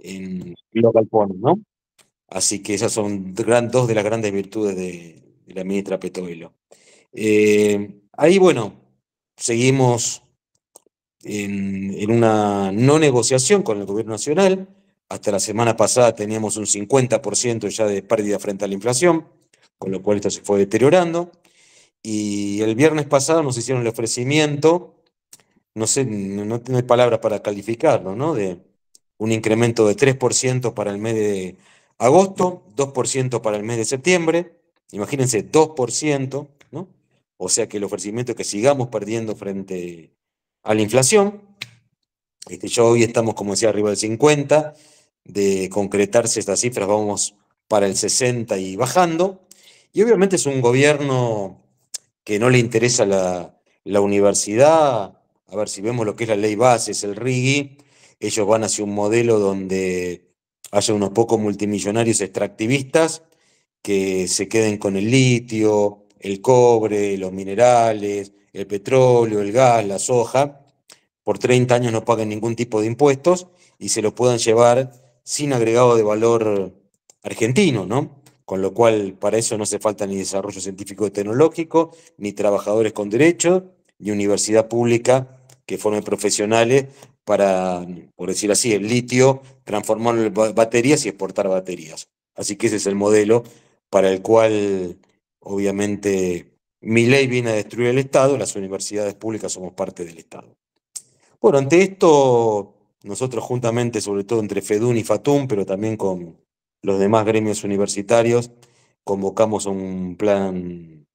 en los galpones, ¿no? Así que esas son dos de las grandes virtudes de la ministra Petovelo. Ahí, bueno, seguimos en una no negociación con el gobierno nacional. Hasta la semana pasada teníamos un 50% ya de pérdida frente a la inflación, con lo cual esto se fue deteriorando. Y el viernes pasado nos hicieron el ofrecimiento, no sé, no hay palabras para calificarlo, ¿no? De un incremento de 3% para el mes de agosto, 2% para el mes de septiembre. Imagínense, 2%, ¿no? O sea que el ofrecimiento es que sigamos perdiendo frente a la inflación. Ya hoy estamos, como decía, arriba del 50. De concretarse estas cifras, vamos para el 60 y bajando. Y obviamente es un gobierno que no le interesa la universidad. A ver, si vemos lo que es la ley base, es el RIGI, ellos van hacia un modelo donde haya unos pocos multimillonarios extractivistas que se queden con el litio, el cobre, los minerales, el petróleo, el gas, la soja, por 30 años no paguen ningún tipo de impuestos y se lo puedan llevar sin agregado de valor argentino, ¿no? Con lo cual, para eso no hace falta ni desarrollo científico y tecnológico, ni trabajadores con derechos, ni universidad pública que forme profesionales para, por decir así, el litio, transformarlo en baterías y exportar baterías. Así que ese es el modelo para el cual, obviamente, mi ley viene a destruir el Estado, las universidades públicas somos parte del Estado. Bueno, ante esto, nosotros juntamente, sobre todo entre FEDUN y FATUM, pero también con los demás gremios universitarios, convocamos un plan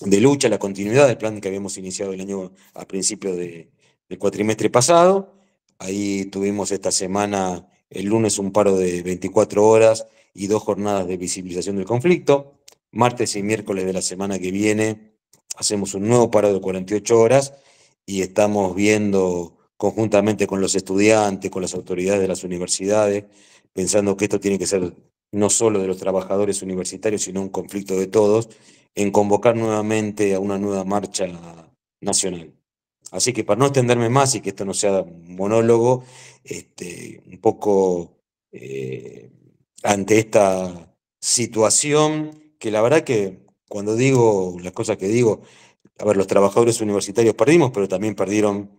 de lucha, la continuidad del plan que habíamos iniciado el año a principios del cuatrimestre pasado. Ahí tuvimos esta semana, el lunes, un paro de 24 horas y 2 jornadas de visibilización del conflicto. Martes y miércoles de la semana que viene hacemos un nuevo paro de 48 horas y estamos viendo conjuntamente con los estudiantes, con las autoridades de las universidades, pensando que esto tiene que ser no solo de los trabajadores universitarios, sino un conflicto de todos, en convocar nuevamente a una nueva marcha nacional. Así que para no extenderme más y que esto no sea un monólogo, un poco ante esta situación, que la verdad que cuando digo las cosas que digo, a ver, los trabajadores universitarios perdimos, pero también perdieron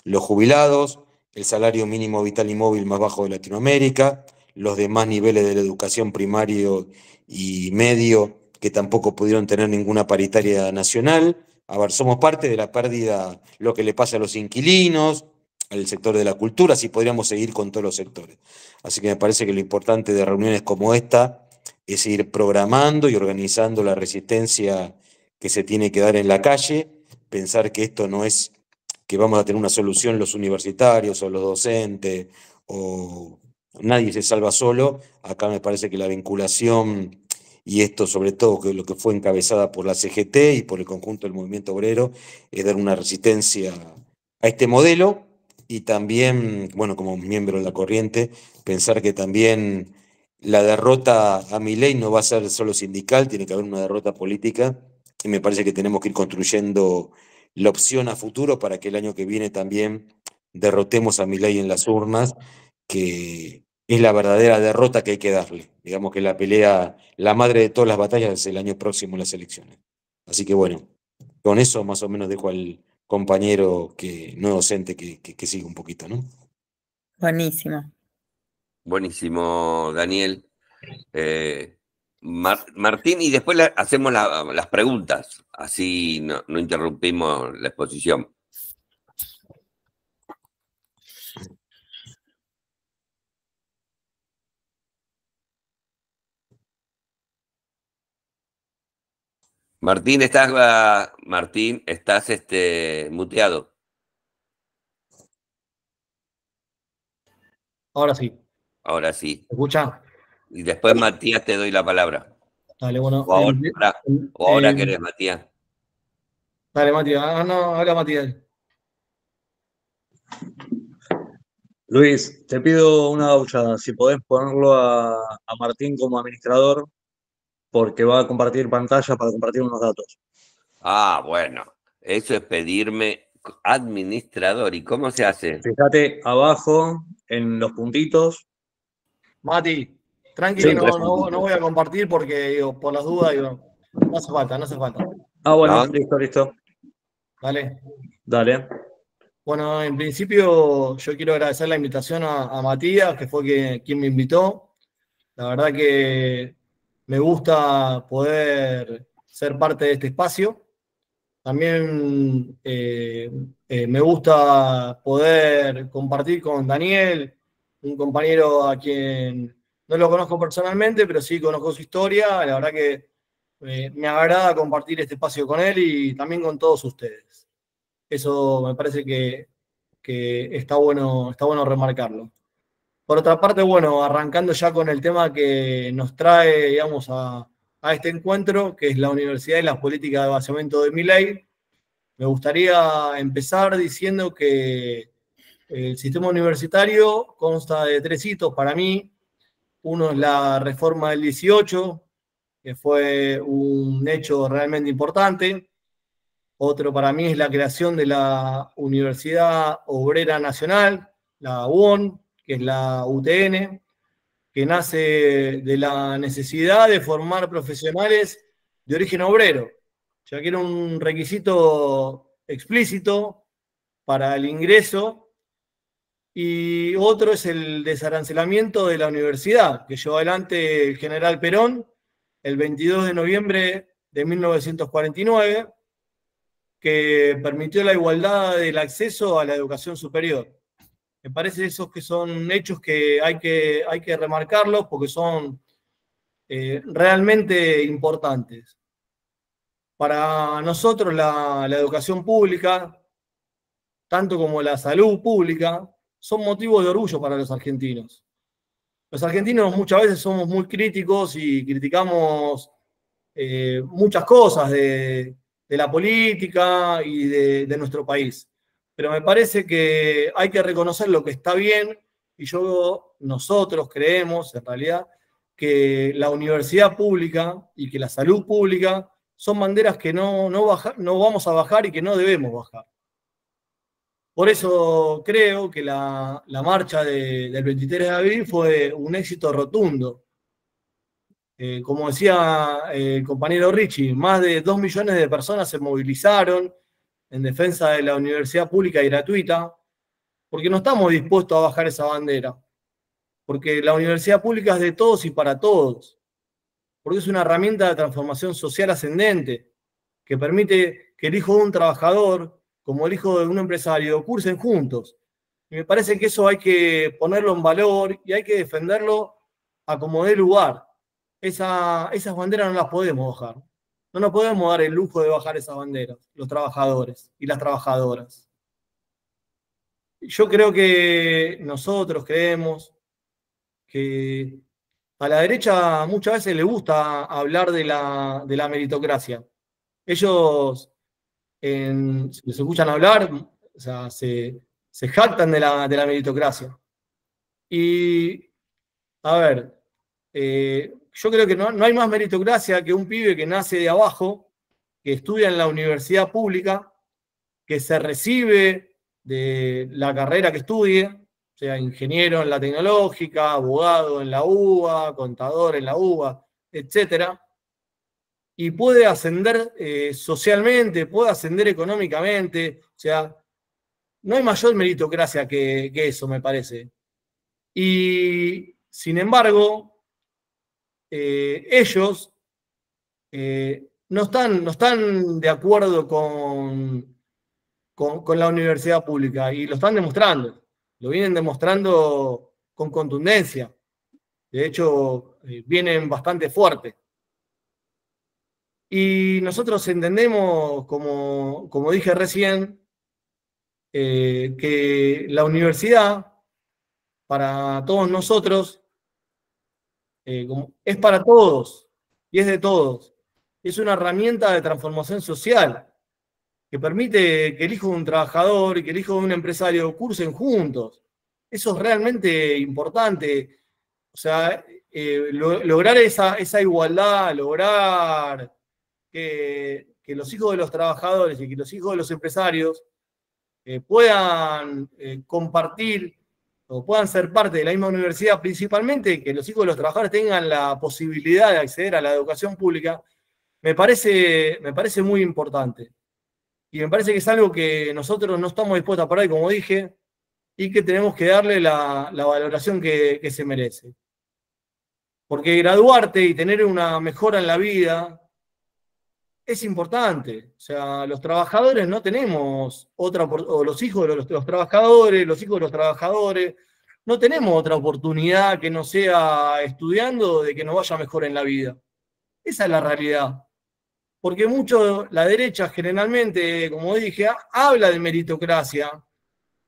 los jubilados, el salario mínimo vital y móvil más bajo de Latinoamérica, los demás niveles de la educación primario y medio que tampoco pudieron tener ninguna paritaria nacional. A ver, somos parte de la pérdida, lo que le pasa a los inquilinos, al sector de la cultura, así podríamos seguir con todos los sectores. Así que me parece que lo importante de reuniones como esta es ir programando y organizando la resistencia que se tiene que dar en la calle, pensar que esto no es que vamos a tener una solución los universitarios o los docentes, o nadie se salva solo. Acá me parece que la vinculación, y esto sobre todo que lo que fue encabezada por la CGT y por el conjunto del movimiento obrero, es dar una resistencia a este modelo y también, bueno, como miembro de la corriente, pensar que también la derrota a Milei no va a ser solo sindical, tiene que haber una derrota política y me parece que tenemos que ir construyendo la opción a futuro para que el año que viene también derrotemos a Milei en las urnas, que es la verdadera derrota que hay que darle. Digamos que la pelea, la madre de todas las batallas es el año próximo en las elecciones. Así que bueno, con eso más o menos dejo al compañero que no docente que siga un poquito, ¿no? Buenísimo. Buenísimo, Daniel. Martín, y después hacemos las preguntas, así no interrumpimos la exposición. Martín, estás muteado. Ahora sí. Ahora sí. ¿Me escucha? Y después, Matías, te doy la palabra. Dale, bueno. O ahora querés, Matías. Dale, Matías. Ah, no, habla Matías. Luis, te pido una gauchada, si podés ponerlo a Martín como administrador, porque va a compartir pantalla para compartir unos datos. Ah, bueno, eso es pedirme administrador. ¿Y cómo se hace? Fíjate abajo en los puntitos, Mati, tranqui Sí, que no voy a compartir porque, digo, por las dudas, digo, no hace falta, no hace falta. Ah, bueno, No. listo. Dale. Dale. Bueno, en principio yo quiero agradecer la invitación a Matías, que fue quien me invitó. La verdad que me gusta poder ser parte de este espacio. También me gusta poder compartir con Daniel, un compañero a quien no lo conozco personalmente, pero sí conozco su historia. La verdad que me agrada compartir este espacio con él y también con todos ustedes. Eso me parece que está bueno remarcarlo. Por otra parte, bueno, arrancando ya con el tema que nos trae, digamos, a este encuentro, que es la Universidad y las políticas de vaciamiento de Milei, me gustaría empezar diciendo que el sistema universitario consta de 3 hitos para mí. Uno es la reforma del 18, que fue un hecho realmente importante. Otro para mí es la creación de la Universidad Obrera Nacional, la UON, que es la UTN, que nace de la necesidad de formar profesionales de origen obrero, ya que era un requisito explícito para el ingreso. Y otro es el desarancelamiento de la universidad, que llevó adelante el general Perón el 22 de noviembre de 1949, que permitió la igualdad del acceso a la educación superior. Me parece esos que son hechos que hay que remarcarlos porque son realmente importantes. Para nosotros la educación pública, tanto como la salud pública, son motivos de orgullo para los argentinos. Los argentinos muchas veces somos muy críticos y criticamos muchas cosas de la política y de nuestro país. Pero me parece que hay que reconocer lo que está bien y nosotros creemos, en realidad, que la universidad pública y que la salud pública son banderas que no vamos a bajar y que no debemos bajar. Por eso creo que la marcha del 23 de abril fue un éxito rotundo. Como decía el compañero Richie, más de 2 millones de personas se movilizaron en defensa de la universidad pública y gratuita, porque no estamos dispuestos a bajar esa bandera, porque la universidad pública es de todos y para todos, porque es una herramienta de transformación social ascendente, que permite que el hijo de un trabajador, como el hijo de un empresario, cursen juntos. Y me parece que eso hay que ponerlo en valor y hay que defenderlo a como dé lugar. Esas banderas no las podemos bajar. No nos podemos dar el lujo de bajar esas banderas, los trabajadores y las trabajadoras. Yo creo que nosotros creemos que a la derecha muchas veces le gusta hablar de la meritocracia. Ellos, si los escuchan hablar, o sea, se jactan de la meritocracia. Y, a ver, yo creo que no hay más meritocracia que un pibe que nace de abajo, que estudia en la universidad pública, que se recibe de la carrera que estudie, o sea, ingeniero en la tecnológica, abogado en la UBA, contador en la UBA, etcétera, y puede ascender socialmente, puede ascender económicamente, o sea, no hay mayor meritocracia que eso, me parece. Y, sin embargo, ellos no están de acuerdo con la universidad pública y lo están demostrando, lo vienen demostrando con contundencia. De hecho, vienen bastante fuerte. Y nosotros entendemos, como dije recién, que la universidad, para todos nosotros, es para todos y es de todos. Es una herramienta de transformación social que permite que el hijo de un trabajador y que el hijo de un empresario cursen juntos. Eso es realmente importante. O sea, lograr esa igualdad, lograr que los hijos de los trabajadores y que los hijos de los empresarios puedan compartir o puedan ser parte de la misma universidad, principalmente que los hijos de los trabajadores tengan la posibilidad de acceder a la educación pública, me parece muy importante. Y me parece que es algo que nosotros no estamos dispuestos a parar, como dije, y que tenemos que darle la valoración que se merece. Porque graduarte y tener una mejora en la vida es importante. O sea, los trabajadores no tenemos otra, o los hijos de los trabajadores, los hijos de los trabajadores, no tenemos otra oportunidad que no sea estudiando de que nos vaya mejor en la vida. Esa es la realidad. Porque mucho, la derecha generalmente, como dije, habla de meritocracia,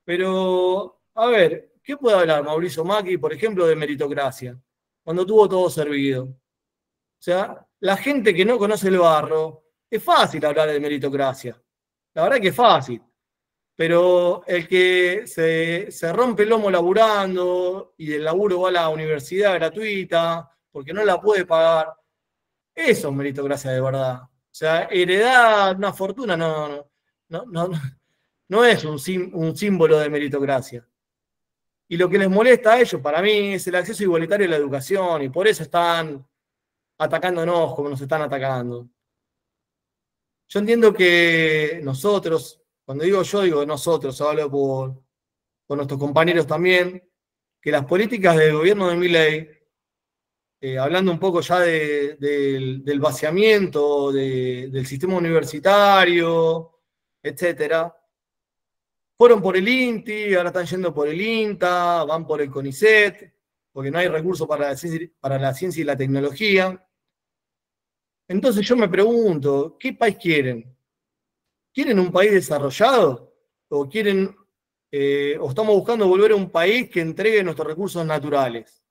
pero, a ver, ¿qué puede hablar Mauricio Macri, por ejemplo, de meritocracia? Cuando tuvo todo servido. O sea, la gente que no conoce el barro, es fácil hablar de meritocracia. La verdad que es fácil. Pero el que se rompe el lomo laburando y del laburo va a la universidad gratuita porque no la puede pagar, eso es meritocracia de verdad. O sea, heredar una fortuna no es un símbolo de meritocracia. Y lo que les molesta a ellos, para mí, es el acceso igualitario a la educación, y por eso están atacándonos como nos están atacando. Yo entiendo que nosotros, cuando digo yo, digo nosotros, hablo por nuestros compañeros también, que las políticas del gobierno de Milei, hablando un poco ya del vaciamiento del sistema universitario, etcétera, fueron por el INTI, ahora están yendo por el INTA, van por el CONICET, porque no hay recursos para la ciencia y la tecnología. Entonces yo me pregunto, ¿qué país quieren? ¿Quieren un país desarrollado? ¿O quieren, o estamos buscando volver a un país que entregue nuestros recursos naturales?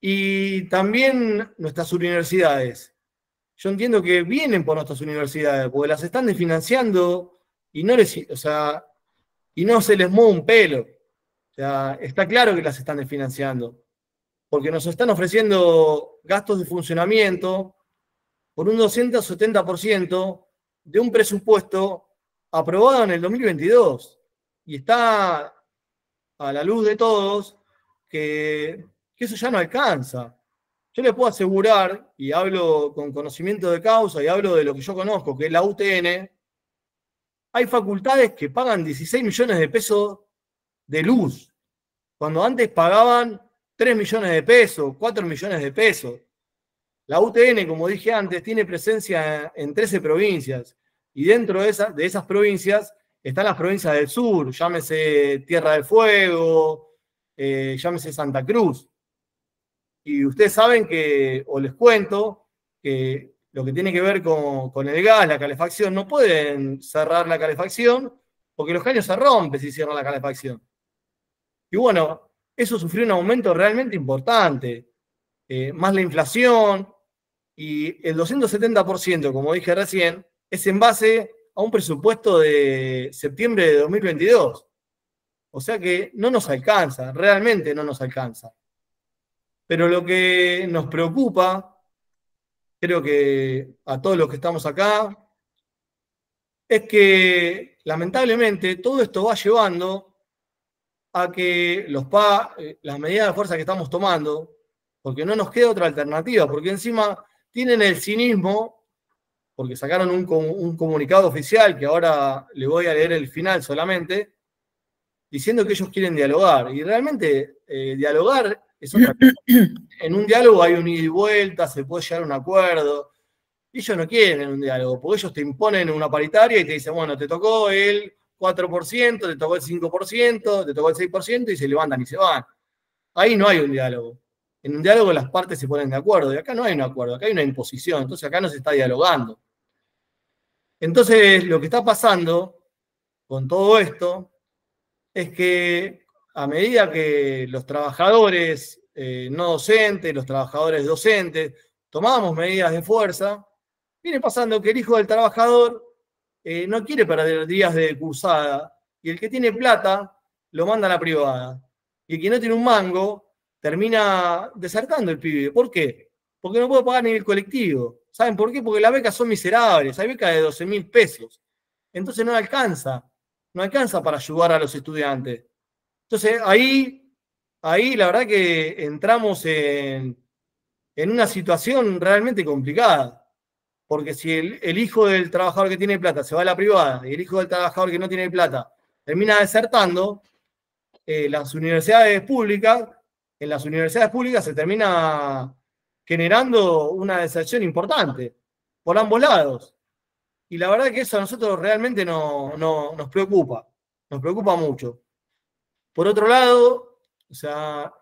Y también nuestras universidades. Yo entiendo que vienen por nuestras universidades, porque las están desfinanciando y no se les mueve un pelo. O sea, está claro que las están desfinanciando, porque nos están ofreciendo gastos de funcionamiento por un 270% de un presupuesto aprobado en el 2022. Y está a la luz de todos que eso ya no alcanza. Yo les puedo asegurar, y hablo con conocimiento de causa, y hablo de lo que yo conozco, que es la UTN, hay facultades que pagan 16 millones de pesos de luz, cuando antes pagaban 3 millones de pesos, 4 millones de pesos. La UTN, como dije antes, tiene presencia en 13 provincias, y dentro de esas provincias están las provincias del sur, llámese Tierra del Fuego, llámese Santa Cruz. Y ustedes saben o les cuento, que lo que tiene que ver con el gas, la calefacción, no pueden cerrar la calefacción porque los caños se rompen si cierran la calefacción. Y bueno, eso sufrió un aumento realmente importante, más la inflación, y el 270%, como dije recién, es en base a un presupuesto de septiembre de 2022. O sea que no nos alcanza, realmente no nos alcanza. Pero lo que nos preocupa, creo que a todos los que estamos acá, es que lamentablemente todo esto va llevando a que las medidas de fuerza que estamos tomando, porque no nos queda otra alternativa, porque encima tienen el cinismo, porque sacaron un comunicado oficial, que ahora le voy a leer el final solamente, diciendo que ellos quieren dialogar. Y realmente dialogar es otra cosa. En un diálogo hay un ida y vuelta, se puede llegar a un acuerdo. Ellos no quieren un diálogo, porque ellos te imponen una paritaria y te dicen, bueno, te tocó el 4%, te tocó el 5%, te tocó el 6%, y se levantan y se van. Ahí no hay un diálogo. En un diálogo las partes se ponen de acuerdo, y acá no hay un acuerdo, acá hay una imposición, entonces acá no se está dialogando. Entonces, lo que está pasando con todo esto es que a medida que los trabajadores no docentes, los trabajadores docentes, tomamos medidas de fuerza, viene pasando que el hijo del trabajador no quiere perder días de cursada, y el que tiene plata lo manda a la privada. Y el que no tiene un mango termina desertando el pibe. ¿Por qué? Porque no puede pagar ni el colectivo. ¿Saben por qué? Porque las becas son miserables, hay becas de 12.000 pesos. Entonces no alcanza para ayudar a los estudiantes. Entonces, ahí la verdad que entramos en una situación realmente complicada. Porque si el hijo del trabajador que tiene plata se va a la privada y el hijo del trabajador que no tiene plata termina desertando, en las universidades públicas se termina generando una deserción importante por ambos lados. Y la verdad que eso a nosotros realmente nos preocupa mucho. Por otro lado, o sea,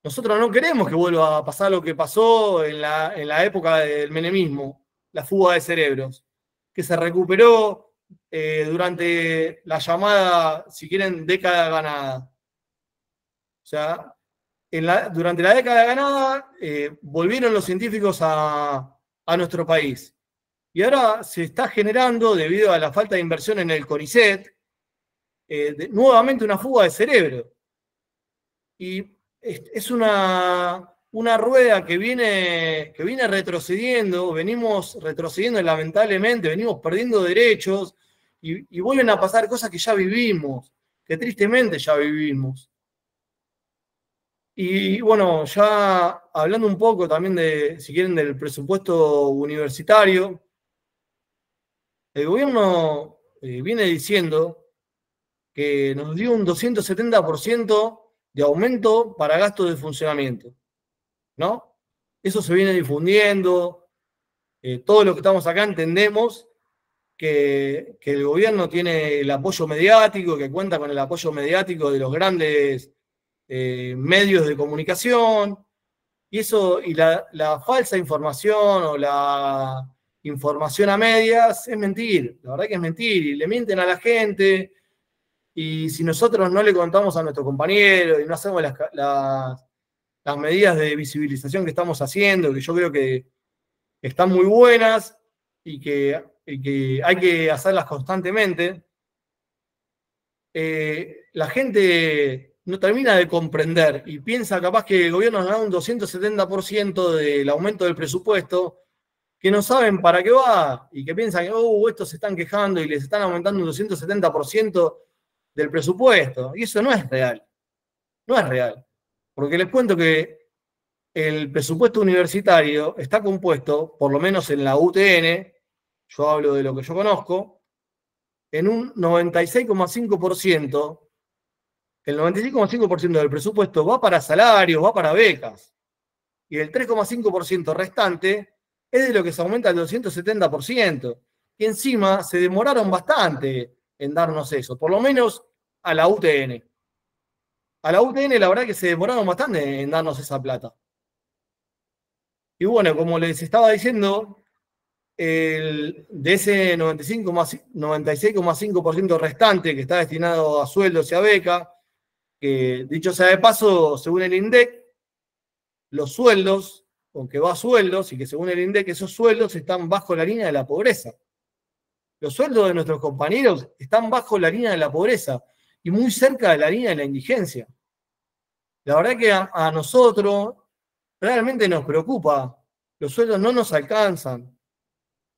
nosotros no queremos que vuelva a pasar lo que pasó en la época del menemismo, la fuga de cerebros, que se recuperó durante la llamada, si quieren, década ganada. O sea, durante la década ganada volvieron los científicos a nuestro país. Y ahora se está generando, debido a la falta de inversión en el CONICET, nuevamente una fuga de cerebro. Y es una rueda que viene retrocediendo, venimos retrocediendo lamentablemente, venimos perdiendo derechos y vuelven a pasar cosas que ya vivimos, que tristemente ya vivimos. Y bueno, ya hablando un poco también si quieren, del presupuesto universitario, el gobierno viene diciendo que nos dio un 270% de aumento para gastos de funcionamiento, ¿no? Eso se viene difundiendo. Todos los que estamos acá entendemos que el gobierno tiene el apoyo mediático, que cuenta con el apoyo mediático de los grandes medios de comunicación, y la falsa información o la información a medias es mentir, la verdad que es mentir, y le mienten a la gente. Y si nosotros no le contamos a nuestros compañeros y no hacemos las medidas de visibilización que estamos haciendo, que yo creo que están muy buenas y que hay que hacerlas constantemente, la gente no termina de comprender y piensa capaz que el gobierno nos da un 270% del aumento del presupuesto, que no saben para qué va y que piensan que estos se están quejando y les están aumentando un 270% del presupuesto. Y eso no es real. No es real. Porque les cuento que el presupuesto universitario está compuesto, por lo menos en la UTN, yo hablo de lo que yo conozco, en un 96,5%. El 96,5% del presupuesto va para salarios, va para becas. Y el 3,5% restante es de lo que se aumenta al 270%. Y encima se demoraron bastante en darnos eso, por lo menos a la UTN. A la UTN la verdad que se demoraron bastante en darnos esa plata. Y bueno, como les estaba diciendo, de ese 96,5% restante que está destinado a sueldos y a beca, que dicho sea de paso, según el INDEC, los sueldos, aunque va a sueldos, y que según el INDEC esos sueldos están bajo la línea de la pobreza. Los sueldos de nuestros compañeros están bajo la línea de la pobreza y muy cerca de la línea de la indigencia. La verdad que a nosotros realmente nos preocupa. Los sueldos no nos alcanzan.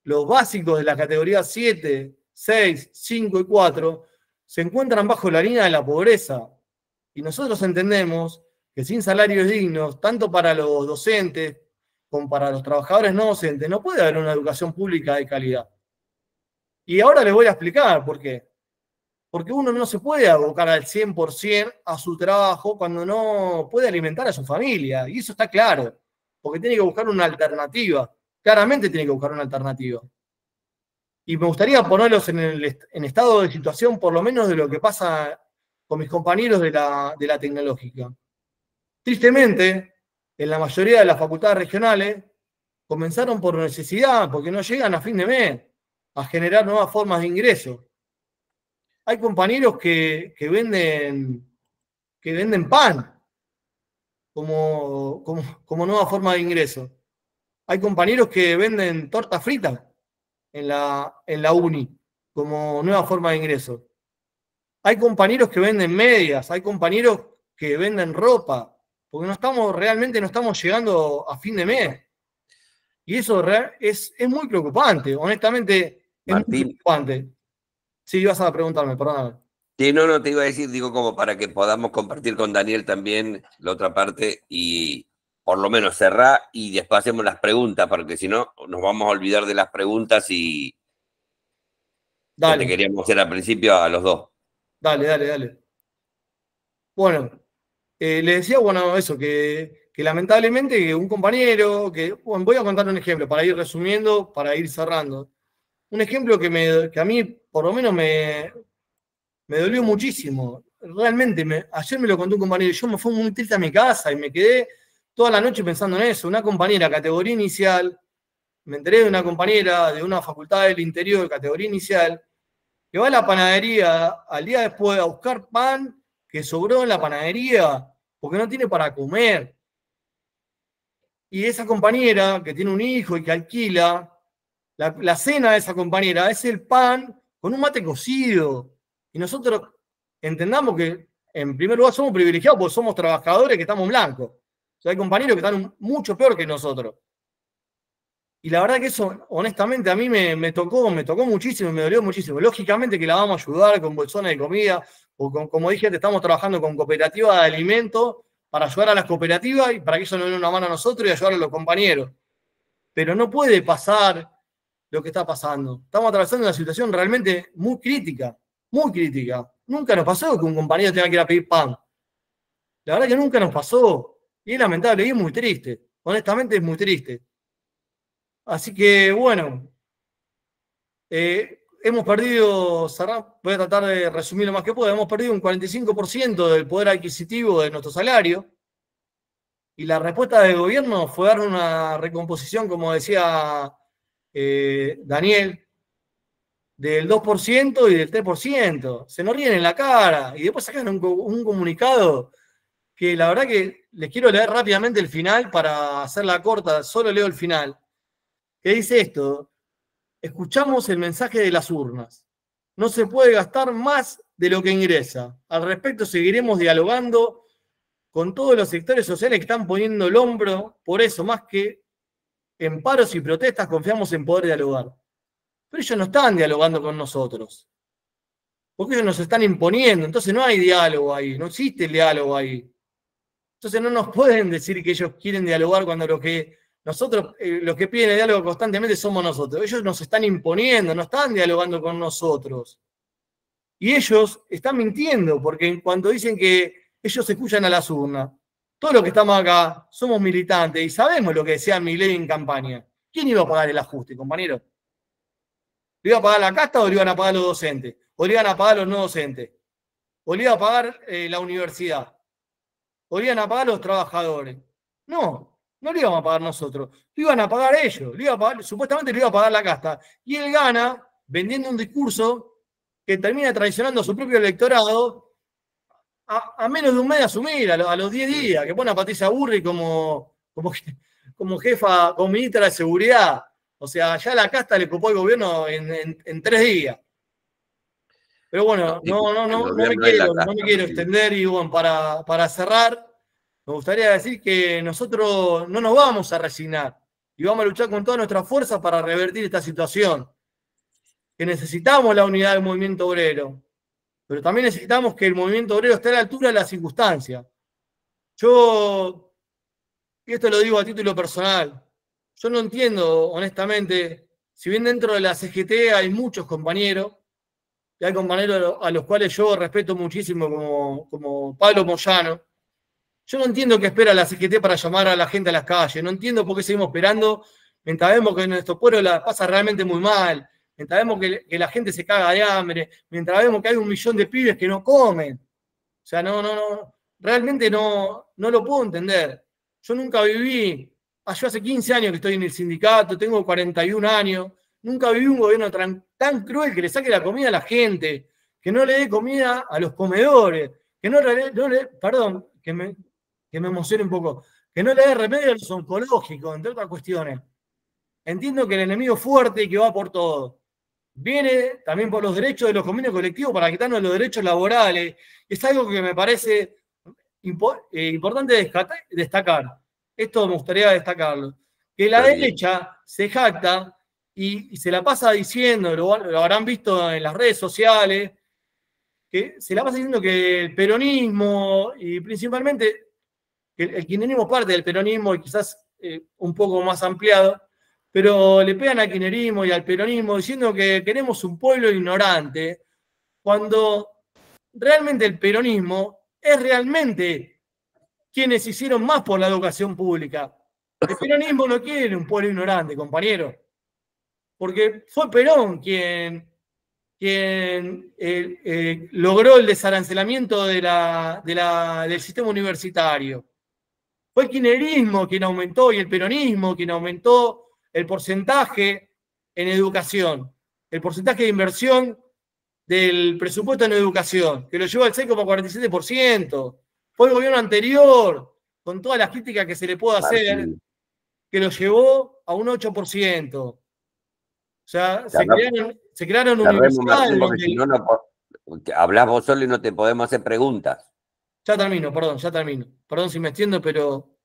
Los básicos de la categoría 7, 6, 5 y 4 se encuentran bajo la línea de la pobreza. Y nosotros entendemos que sin salarios dignos, tanto para los docentes como para los trabajadores no docentes, no puede haber una educación pública de calidad. Y ahora les voy a explicar por qué. Porque uno no se puede abocar al 100% a su trabajo cuando no puede alimentar a su familia. Y eso está claro. Porque tiene que buscar una alternativa. Claramente tiene que buscar una alternativa. Y me gustaría ponerlos en estado de situación, por lo menos de lo que pasa con mis compañeros de la tecnológica. Tristemente, en la mayoría de las facultades regionales, comenzaron por necesidad, porque no llegan a fin de mes a generar nuevas formas de ingreso. Hay compañeros que venden pan como nueva forma de ingreso. Hay compañeros que venden torta frita en la uni como nueva forma de ingreso. Hay compañeros que venden medias, hay compañeros que venden ropa, porque realmente no estamos llegando a fin de mes. Y eso es muy preocupante, honestamente, es muy Martín, preocupante. Sí, ibas a preguntarme, perdóname. Sí, no, te iba a decir, digo, como para que podamos compartir con Daniel también la otra parte y por lo menos cerrar y después hacemos las preguntas, porque si no nos vamos a olvidar de las preguntas y que te Dale, queríamos hacer al principio a los dos. dale. Bueno, le decía, bueno, eso, que lamentablemente que un compañero, bueno, voy a contar un ejemplo para ir resumiendo, para ir cerrando. Un ejemplo que a mí, por lo menos, me dolió muchísimo. Realmente, ayer me lo contó un compañero y yo me fui muy triste a mi casa y me quedé toda la noche pensando en eso. Una compañera categoría inicial, me enteré de una compañera de una facultad del interior de categoría inicial, que va a la panadería al día después a buscar pan que sobró en la panadería porque no tiene para comer. Y esa compañera que tiene un hijo y que alquila, la cena de esa compañera es el pan con un mate cocido. Y nosotros entendamos que, en primer lugar, somos privilegiados porque somos trabajadores que estamos en blanco. O sea, hay compañeros que están mucho peor que nosotros. Y la verdad que eso, honestamente, a mí me tocó muchísimo, me dolió muchísimo. Lógicamente que la vamos a ayudar con bolsones de comida, o como dije, estamos trabajando con cooperativas de alimentos para ayudar a las cooperativas y para que eso nos dé una mano a nosotros y ayudar a los compañeros. Pero no puede pasar lo que está pasando. Estamos atravesando una situación realmente muy crítica, muy crítica. Nunca nos pasó que un compañero tenga que ir a pedir pan. La verdad que nunca nos pasó. Y es lamentable y es muy triste. Honestamente es muy triste. Así que, bueno, hemos perdido, voy a tratar de resumir lo más que pueda, hemos perdido un 45% del poder adquisitivo de nuestro salario. Y la respuesta del gobierno fue dar una recomposición, como decía Daniel, del 2% y del 3%. Se nos ríen en la cara y después sacan un comunicado que la verdad que les quiero leer rápidamente el final para hacerla corta, solo leo el final, que dice esto: escuchamos el mensaje de las urnas. No se puede gastar más de lo que ingresa. Al respecto seguiremos dialogando con todos los sectores sociales que están poniendo el hombro. Por eso, más que en paros y protestas, confiamos en poder dialogar. Pero ellos no están dialogando con nosotros, porque ellos nos están imponiendo, entonces no hay diálogo ahí, no existe el diálogo ahí. Entonces no nos pueden decir que ellos quieren dialogar cuando los que piden el diálogo constantemente somos nosotros. Ellos nos están imponiendo, no están dialogando con nosotros. Y ellos están mintiendo, porque cuando dicen que ellos escuchan a las urnas, todos los que estamos acá somos militantes y sabemos lo que decía Milei en campaña. ¿Quién iba a pagar el ajuste, compañero? ¿Le iba a pagar la casta o le iban a pagar los docentes? ¿O le iban a pagar los no docentes? ¿O le iba a pagar la universidad? ¿O le iban a pagar los trabajadores? No, no le íbamos a pagar nosotros. Lo iban a pagar ellos. Supuestamente le iba a pagar la casta. Y él gana vendiendo un discurso que termina traicionando a su propio electorado a menos de un mes de asumir, a los 10 días, que pone a Patricia Burri como jefa, como ministra de Seguridad. O sea, ya la casta le copó el gobierno en 3 días. Pero bueno, no me quiero extender y bueno, para cerrar, me gustaría decir que nosotros no nos vamos a resignar y vamos a luchar con toda nuestra fuerza para revertir esta situación. Que necesitamos la unidad del movimiento obrero, pero también necesitamos que el movimiento obrero esté a la altura de las circunstancias. Yo, y esto lo digo a título personal, yo no entiendo, honestamente, si bien dentro de la CGT hay muchos compañeros, y hay compañeros a los cuales yo respeto muchísimo, como Pablo Moyano, yo no entiendo qué espera la CGT para llamar a la gente a las calles, no entiendo por qué seguimos esperando mientras vemos que nuestro pueblo la pasa realmente muy mal, mientras vemos que la gente se caga de hambre, mientras vemos que hay 1 millón de pibes que no comen. O sea, realmente no lo puedo entender. Yo nunca viví, yo hace 15 años que estoy en el sindicato, tengo 41 años, nunca viví un gobierno tan cruel que le saque la comida a la gente, que no le dé comida a los comedores, que perdón, que me emocione un poco, que no le dé remedio a los oncológicos, entre otras cuestiones. Entiendo que el enemigo es fuerte y que va por todo. Viene también por los derechos de los convenios colectivos para quitarnos los derechos laborales. Es algo que me parece importante destacar. Esto me gustaría destacarlo. Que la derecha se jacta y se la pasa diciendo, lo habrán visto en las redes sociales, que se la pasa diciendo que el peronismo, y principalmente el kirchnerismo parte del peronismo y quizás un poco más ampliado, pero le pegan al kirchnerismo y al peronismo diciendo que queremos un pueblo ignorante, cuando realmente el peronismo es realmente quienes hicieron más por la educación pública. El peronismo no quiere un pueblo ignorante, compañero, porque fue Perón quien logró el desarancelamiento del sistema universitario. Fue el kirchnerismo quien aumentó y el peronismo quien aumentó el porcentaje en educación, el porcentaje de inversión del presupuesto en educación, que lo llevó al 6,47%. Fue el gobierno anterior, con todas las críticas que se le puede hacer, que lo llevó a un 8%. O sea, se crearon universidades. Porque si no, hablás vos solo y no te podemos hacer preguntas. Ya termino. Perdón si me extiendo, pero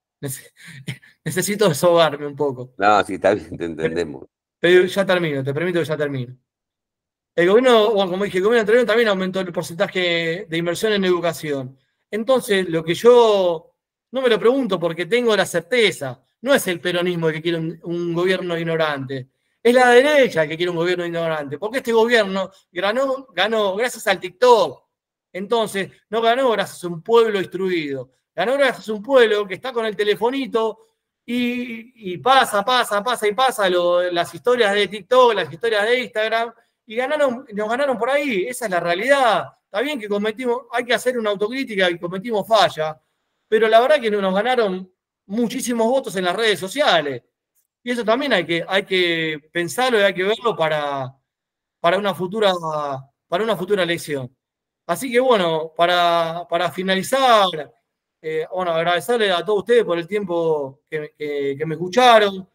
necesito desahogarme un poco. No, sí, está bien, te entendemos. Pero ya termino, te permito que ya termino. El gobierno, bueno, como dije, el gobierno anterior también aumentó el porcentaje de inversión en educación. Entonces, lo que yo no me lo pregunto porque tengo la certeza, no es el peronismo el que quiere un gobierno ignorante, es la derecha el que quiere un gobierno ignorante, porque este gobierno ganó gracias al TikTok. Entonces, no ganó gracias a un pueblo instruido, ganó gracias a un pueblo que está con el telefonito y pasa las historias de TikTok, las historias de Instagram, y nos ganaron por ahí. Esa es la realidad. Está bien que hay que hacer una autocrítica y cometimos falla, pero la verdad que nos ganaron muchísimos votos en las redes sociales. Y eso también hay que pensarlo y hay que verlo para una futura elección. Así que bueno, para finalizar, agradecerle a todos ustedes por el tiempo que me escucharon.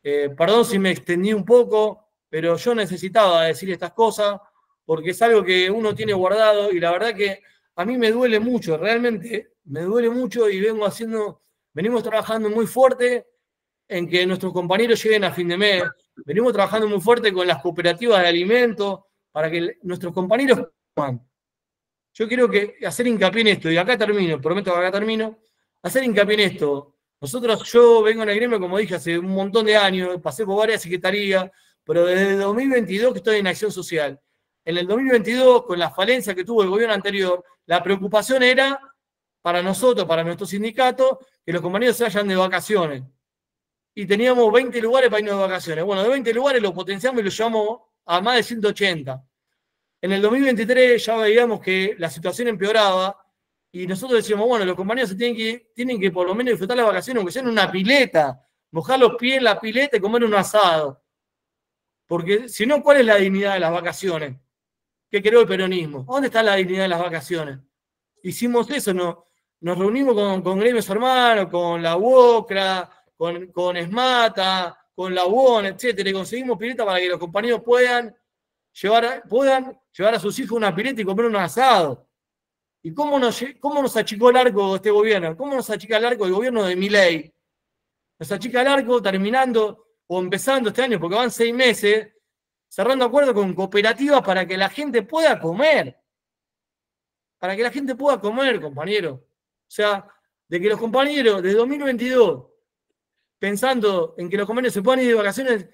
Perdón si me extendí un poco, pero yo necesitaba decir estas cosas porque es algo que uno tiene guardado y la verdad que a mí me duele mucho, realmente me duele mucho y venimos trabajando muy fuerte en que nuestros compañeros lleguen a fin de mes, venimos trabajando muy fuerte con las cooperativas de alimentos para que nuestros compañeros coman. Yo quiero hacer hincapié en esto, y acá termino, prometo que acá termino, hacer hincapié en esto. Yo vengo en el gremio, como dije, hace un montón de años, pasé por varias secretarías, pero desde el 2022 que estoy en acción social. En el 2022, con la falencia que tuvo el gobierno anterior, la preocupación era, para nosotros, para nuestro sindicato, que los compañeros se vayan de vacaciones. Y teníamos 20 lugares para irnos de vacaciones. Bueno, de 20 lugares los potenciamos y los llevamos a más de 180. En el 2023 ya veíamos que la situación empeoraba y nosotros decíamos, bueno, los compañeros tienen que por lo menos disfrutar las vacaciones, aunque sea en una pileta, mojar los pies en la pileta y comer un asado. Porque si no, ¿cuál es la dignidad de las vacaciones? ¿Qué creó el peronismo? ¿Dónde está la dignidad de las vacaciones? Hicimos eso, nos reunimos con gremios hermanos, con la UOCRA, con ESMATA, con la UON, etcétera, y conseguimos pileta para que los compañeros puedan llevar a sus hijos una pileta y comer un asado. ¿Y cómo nos achicó el arco este gobierno? ¿Cómo nos achica el arco el gobierno de Milei? Nos achica el arco terminando o empezando este año, porque van 6 meses, cerrando acuerdos con cooperativas para que la gente pueda comer. Para que la gente pueda comer, compañero. O sea, de que los compañeros de 2022, pensando en que los compañeros se puedan ir de vacaciones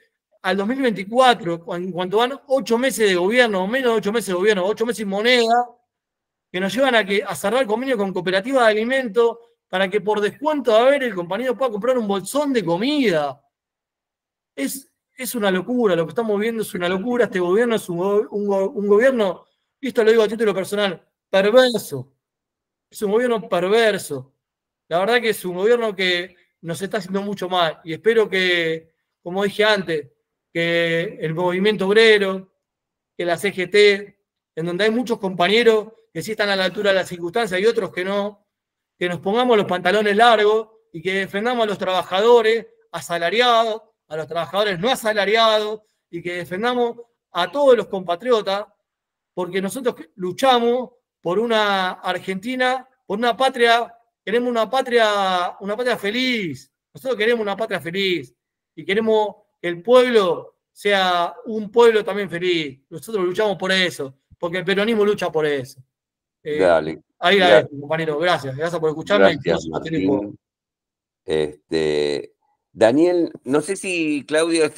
al 2024, en cuanto van 8 meses de gobierno, o menos de 8 meses de gobierno, 8 meses sin moneda, que nos llevan a cerrar convenio con cooperativas de alimentos para que por descuento el compañero pueda comprar un bolsón de comida. Es una locura, lo que estamos viendo es una locura. Este gobierno es un gobierno, y esto lo digo a título personal, perverso. Es un gobierno perverso. La verdad que es un gobierno que nos está haciendo mucho mal. Y espero que, como dije antes, que el movimiento obrero, que la CGT, en donde hay muchos compañeros que sí están a la altura de las circunstancias y otros que no, que nos pongamos los pantalones largos y que defendamos a los trabajadores asalariados, a los trabajadores no asalariados, y que defendamos a todos los compatriotas, porque nosotros luchamos por una Argentina, por una patria, queremos una patria feliz. Nosotros queremos una patria feliz y queremos que el pueblo sea un pueblo también feliz. Nosotros luchamos por eso, porque el peronismo lucha por eso. Dale. Ahí la Gra- dejo, compañero. Gracias por escucharme y por Gracias, sostener un poco. Martín. Daniel, no sé si Claudio,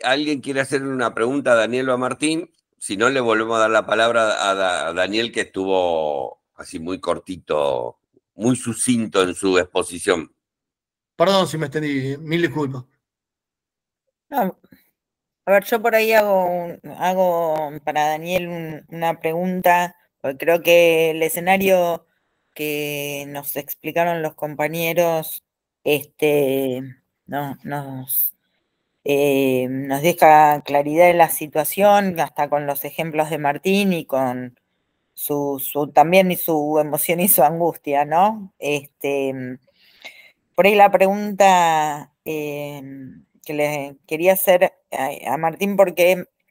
alguien quiere hacerle una pregunta a Daniel o a Martín. Si no, le volvemos a dar la palabra a Daniel, que estuvo así muy cortito, muy sucinto en su exposición. Perdón si me extendí, mil disculpas. No, a ver, yo por ahí hago para Daniel una pregunta, porque creo que el escenario que nos explicaron los compañeros nos deja claridad de la situación, hasta con los ejemplos de Martín y con también y su emoción y su angustia, ¿no? Por ahí la pregunta que le quería hacer a Martín,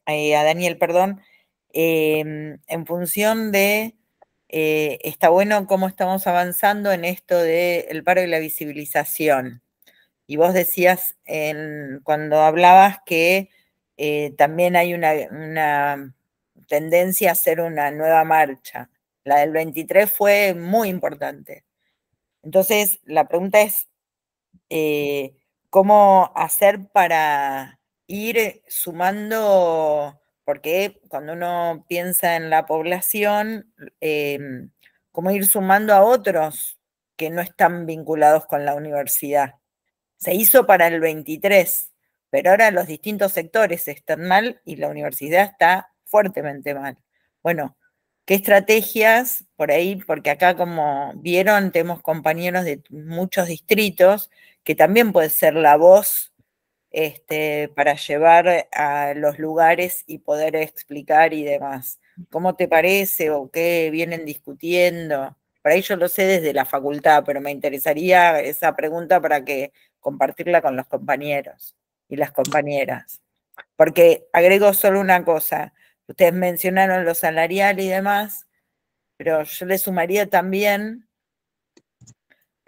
a Daniel, perdón, en función de, está bueno cómo estamos avanzando en esto del paro y la visibilización. Y vos decías cuando hablabas que también hay una tendencia a hacer una nueva marcha. La del 23 fue muy importante. Entonces, la pregunta es, ¿cómo hacer para ir sumando? Porque cuando uno piensa en la población, ¿cómo ir sumando a otros que no están vinculados con la universidad? Se hizo para el 23, pero ahora los distintos sectores están mal y la universidad está fuertemente mal. Bueno, ¿qué estrategias por ahí? Porque acá, como vieron, tenemos compañeros de muchos distritos que también puede ser la voz para llevar a los lugares y poder explicar y demás. ¿Cómo te parece o qué vienen discutiendo? Por ahí yo lo sé desde la facultad, pero me interesaría esa pregunta para compartirla con los compañeros y las compañeras. Porque agrego solo una cosa, ustedes mencionaron lo salarial y demás, pero yo le sumaría también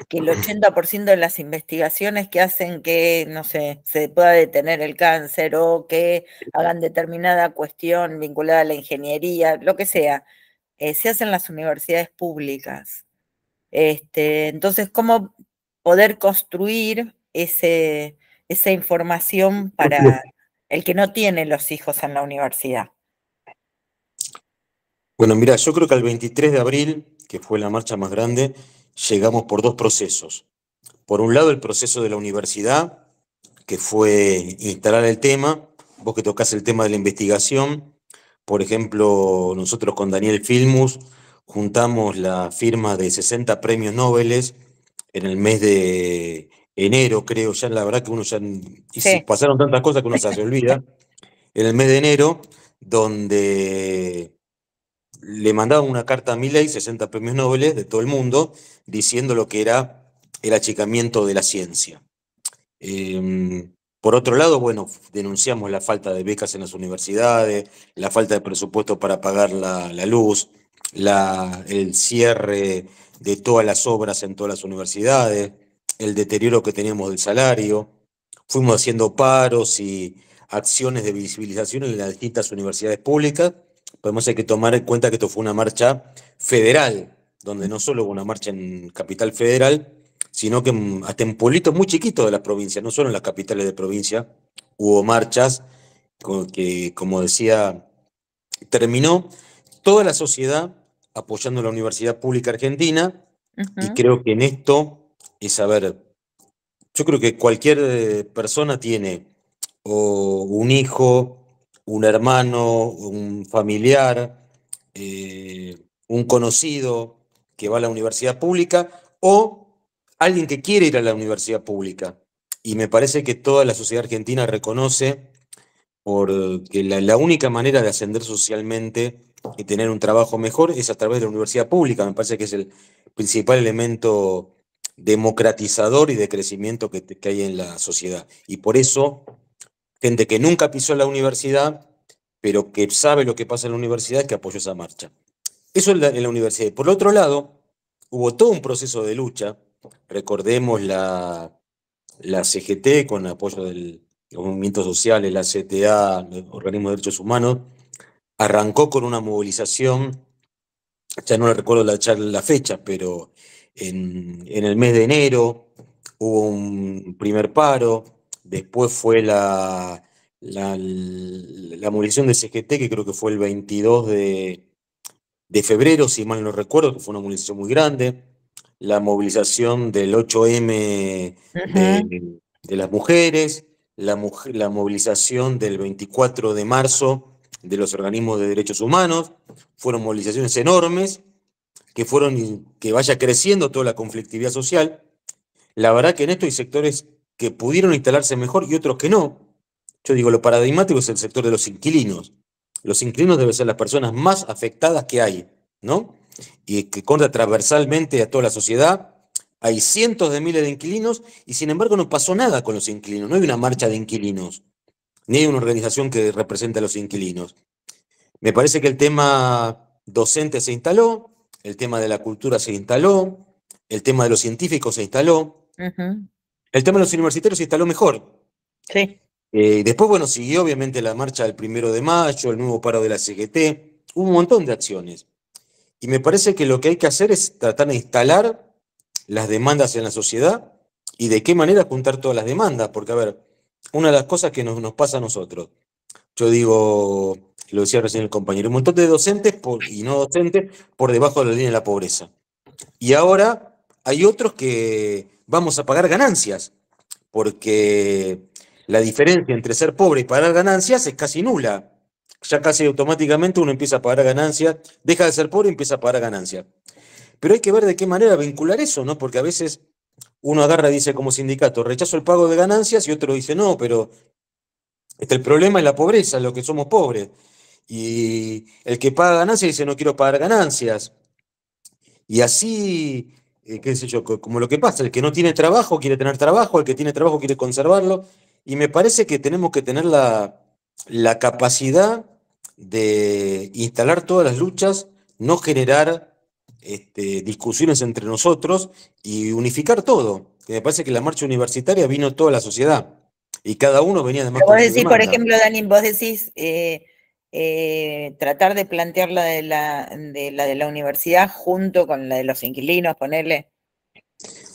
que el 80% de las investigaciones que hacen que, no sé, se pueda detener el cáncer o que hagan determinada cuestión vinculada a la ingeniería, lo que sea, se hacen en las universidades públicas. Entonces, ¿cómo poder construir esa información para el que no tiene los hijos en la universidad? Bueno, mira, yo creo que al 23 de abril, que fue la marcha más grande, llegamos por dos procesos. Por un lado, el proceso de la universidad, que fue instalar el tema, vos que tocás el tema de la investigación. Por ejemplo, nosotros con Daniel Filmus juntamos la firma de 60 premios Nobel en el mes de enero, creo, ya la verdad que uno ya Sí. pasaron tantas cosas que uno se olvida, en el mes de enero, donde le mandaban una carta a Milei, 60 premios Nobel de todo el mundo, diciendo lo que era el achicamiento de la ciencia. Por otro lado, bueno, denunciamos la falta de becas en las universidades, la falta de presupuesto para pagar la luz, el cierre de todas las obras en todas las universidades, el deterioro que teníamos del salario. Fuimos haciendo paros y acciones de visibilización en las distintas universidades públicas. Podemos hay que tomar en cuenta que esto fue una marcha federal, donde no solo hubo una marcha en Capital Federal, sino que hasta en pueblitos muy chiquitos de las provincias, no solo en las capitales de provincia, hubo marchas que, como decía, terminó toda la sociedad apoyando la Universidad Pública Argentina, y creo que en esto es, a ver, yo creo que cualquier persona tiene o un hijo, un hermano, un familiar, un conocido que va a la universidad pública o alguien que quiere ir a la universidad pública. Y me parece que toda la sociedad argentina reconoce que la única manera de ascender socialmente y tener un trabajo mejor es a través de la universidad pública. Me parece que es el principal elemento democratizador y de crecimiento que hay en la sociedad. Y por eso, gente que nunca pisó la universidad, pero que sabe lo que pasa en la universidad, es que apoyó esa marcha. Eso en la universidad. Por otro lado, hubo todo un proceso de lucha. Recordemos la CGT con apoyo de los movimientos sociales, la CTA, los organismos de derechos humanos, arrancó con una movilización ya no le recuerdo la fecha, pero en el mes de enero hubo un primer paro, después fue la movilización de CGT, que creo que fue el 22 de febrero, si mal no recuerdo, que fue una movilización muy grande, la movilización del 8M de las mujeres, la movilización del 24 de marzo de los organismos de derechos humanos, fueron movilizaciones enormes, que vaya creciendo toda la conflictividad social. La verdad que en esto hay sectores que pudieron instalarse mejor y otros que no. Yo digo, lo paradigmático es el sector de los inquilinos. Los inquilinos deben ser las personas más afectadas que hay, ¿no? Y que corta transversalmente a toda la sociedad. Hay cientos de miles de inquilinos y sin embargo no pasó nada con los inquilinos. No hay una marcha de inquilinos, ni hay una organización que represente a los inquilinos. Me parece que el tema docente se instaló, el tema de la cultura se instaló, el tema de los científicos se instaló, el tema de los universitarios se instaló mejor. Sí. Después, bueno, siguió obviamente la marcha del 1 de mayo, el nuevo paro de la CGT, hubo un montón de acciones. Y me parece que lo que hay que hacer es tratar de instalar las demandas en la sociedad y de qué manera juntar todas las demandas, porque, a ver, una de las cosas que nos pasa a nosotros, yo digo, lo decía recién el compañero, un montón de docentes y no docentes por debajo de la línea de la pobreza. Y ahora hay otros que vamos a pagar ganancias, porque la diferencia entre ser pobre y pagar ganancias es casi nula. Ya casi automáticamente uno empieza a pagar ganancias, deja de ser pobre y empieza a pagar ganancias. Pero hay que ver de qué manera vincular eso, ¿no? Porque a veces uno agarra y dice como sindicato, rechazo el pago de ganancias, y otro dice, no, pero el problema es la pobreza, lo que somos pobres. Y el que paga ganancias dice, no quiero pagar ganancias. Y así, qué sé yo, como lo que pasa, el que no tiene trabajo quiere tener trabajo, el que tiene trabajo quiere conservarlo. Y me parece que tenemos que tener la capacidad de instalar todas las luchas, no generar discusiones entre nosotros y unificar todo. Que me parece que la marcha universitaria vino toda la sociedad y cada uno venía además Pero con vos su decís, por demanda. ejemplo, Dani, vos decís tratar de plantear la de la universidad junto con la de los inquilinos, ponerle.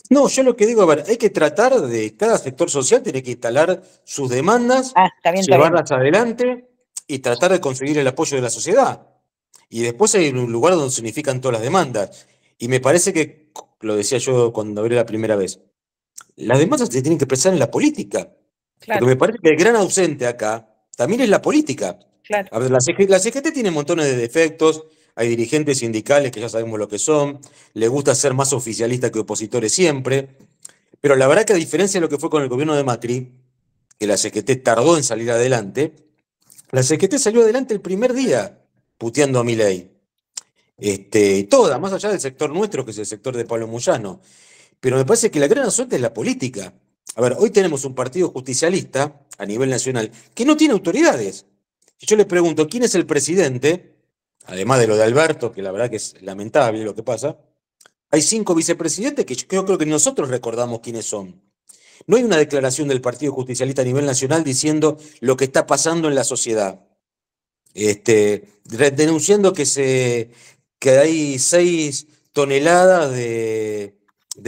No, yo lo que digo, a ver, hay que tratar de, cada sector social tiene que instalar sus demandas, Está bien, está bien. llevarlas adelante y tratar de conseguir el apoyo de la sociedad. Y después hay un lugar donde se unifican todas las demandas. Y me parece que, lo decía yo cuando hablé la primera vez, las demandas se tienen que expresar en la política. Porque Claro, me parece que el gran ausente acá también es la política. claro. A ver, la CGT tiene montones de defectos, hay dirigentes sindicales que ya sabemos lo que son, le gusta ser más oficialista que opositores siempre, pero la verdad que a diferencia de lo que fue con el gobierno de Macri, que la CGT tardó en salir adelante, la CGT salió adelante el primer día puteando a Milei. Toda, más allá del sector nuestro, que es el sector de Pablo Moyano. Pero me parece que la gran suerte es la política. A ver, hoy tenemos un partido justicialista a nivel nacional que no tiene autoridades. Si yo le pregunto quién es el presidente, además de lo de Alberto, que la verdad que es lamentable lo que pasa, hay 5 vicepresidentes que yo creo que nosotros recordamos quiénes son. No hay una declaración del Partido Justicialista a nivel nacional diciendo lo que está pasando en la sociedad. Denunciando que hay 6 toneladas de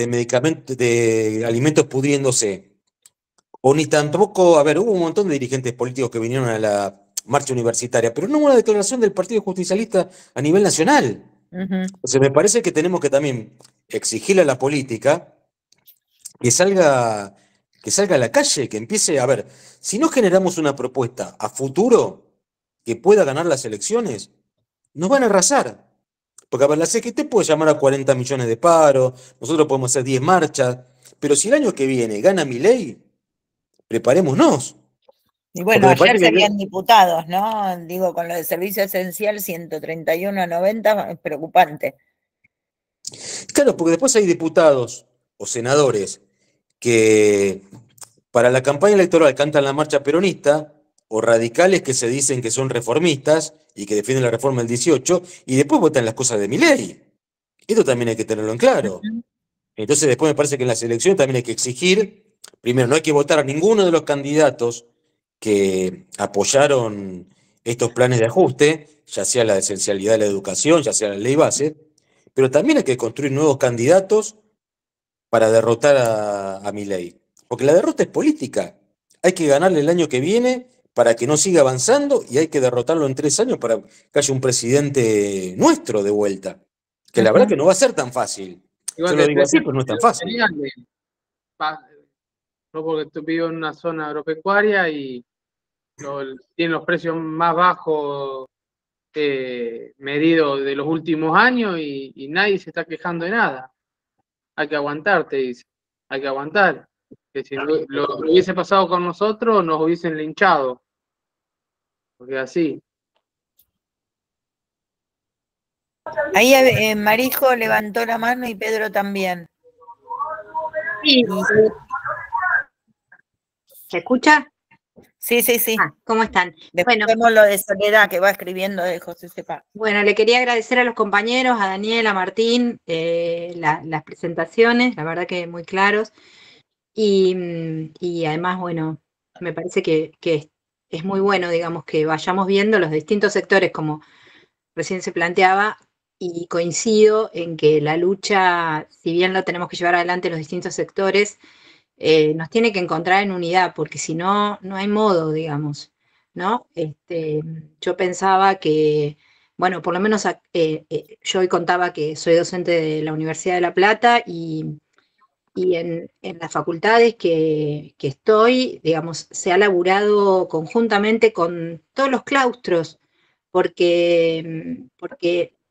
medicamentos, de alimentos pudriéndose. O ni tampoco, a ver, hubo un montón de dirigentes políticos que vinieron a la marcha universitaria, pero no hubo una declaración del Partido Justicialista a nivel nacional. Entonces me parece que tenemos que también exigirle a la política que salga a la calle, que empiece, a ver, si no generamos una propuesta a futuro que pueda ganar las elecciones, nos van a arrasar. Porque a ver, la CGT puede llamar a 40 millones de paros, nosotros podemos hacer 10 marchas, pero si el año que viene gana Milei, preparémonos. Y Porque bueno, me ayer parece que, serían diputados, ¿no? Digo, con lo de servicio esencial 131 a 90, es preocupante. claro, porque después hay diputados o senadores que para la campaña electoral cantan la marcha peronista, o radicales que se dicen que son reformistas y que defienden la reforma del 18, y después votan las cosas de Milei. Esto también hay que tenerlo en claro. Entonces después me parece que en las elecciones también hay que exigir, primero, no hay que votar a ninguno de los candidatos que apoyaron estos planes de ajuste, ya sea la esencialidad de la educación, ya sea la ley base, pero también hay que construir nuevos candidatos para derrotar a Milei. Porque la derrota es política. Hay que ganarle el año que viene para que no siga avanzando y hay que derrotarlo en 3 años para que haya un presidente nuestro de vuelta. Que la verdad que no va a ser tan fácil. Igual Yo que lo digo así, decía, pero no es tan fácil. no porque vivo en una zona agropecuaria y tienen los precios más bajos medidos de los últimos años y nadie se está quejando de nada. Hay que aguantar, te dice. Hay que aguantar. Que si lo hubiese pasado con nosotros, nos hubiesen linchado. Porque así. Ahí Marijo levantó la mano y Pedro también. Sí. ¿Se escucha? Sí, sí, sí. ¿Cómo están? Después vemos lo de Soledad que va escribiendo de José Sepa. Bueno, le quería agradecer a los compañeros, a Daniel, a Martín, las presentaciones, la verdad que muy claros. Y además, bueno, me parece que es muy bueno, digamos, que vayamos viendo los distintos sectores, como recién se planteaba, y coincido en que la lucha, si bien lo tenemos que llevar adelante los distintos sectores, nos tiene que encontrar en unidad, porque si no, no hay modo, digamos, ¿no? Yo pensaba que, bueno, por lo menos yo hoy contaba que soy docente de la Universidad de La Plata y en las facultades que estoy, digamos, se ha laburado conjuntamente con todos los claustros, porque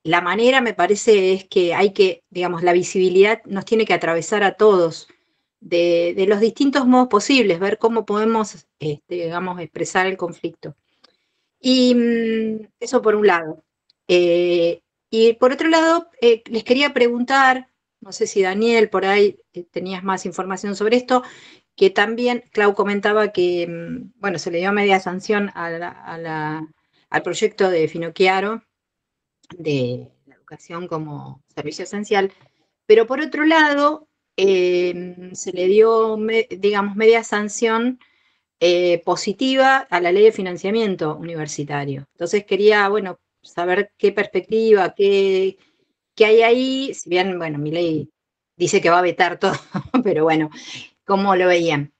la manera, me parece, es que hay que, digamos, la visibilidad nos tiene que atravesar a todos, de los distintos modos posibles, ver cómo podemos, digamos, expresar el conflicto. Y eso por un lado. Y por otro lado, les quería preguntar, no sé si Daniel, por ahí tenías más información sobre esto, que también Clau comentaba que, bueno, se le dio media sanción al proyecto de Finocchiaro de la educación como servicio esencial, pero por otro lado, se le dio, digamos, media sanción positiva a la ley de financiamiento universitario. Entonces quería, bueno, saber qué perspectiva, qué hay ahí, si bien, bueno, mi ley dice que va a vetar todo, pero bueno, ¿cómo lo veían?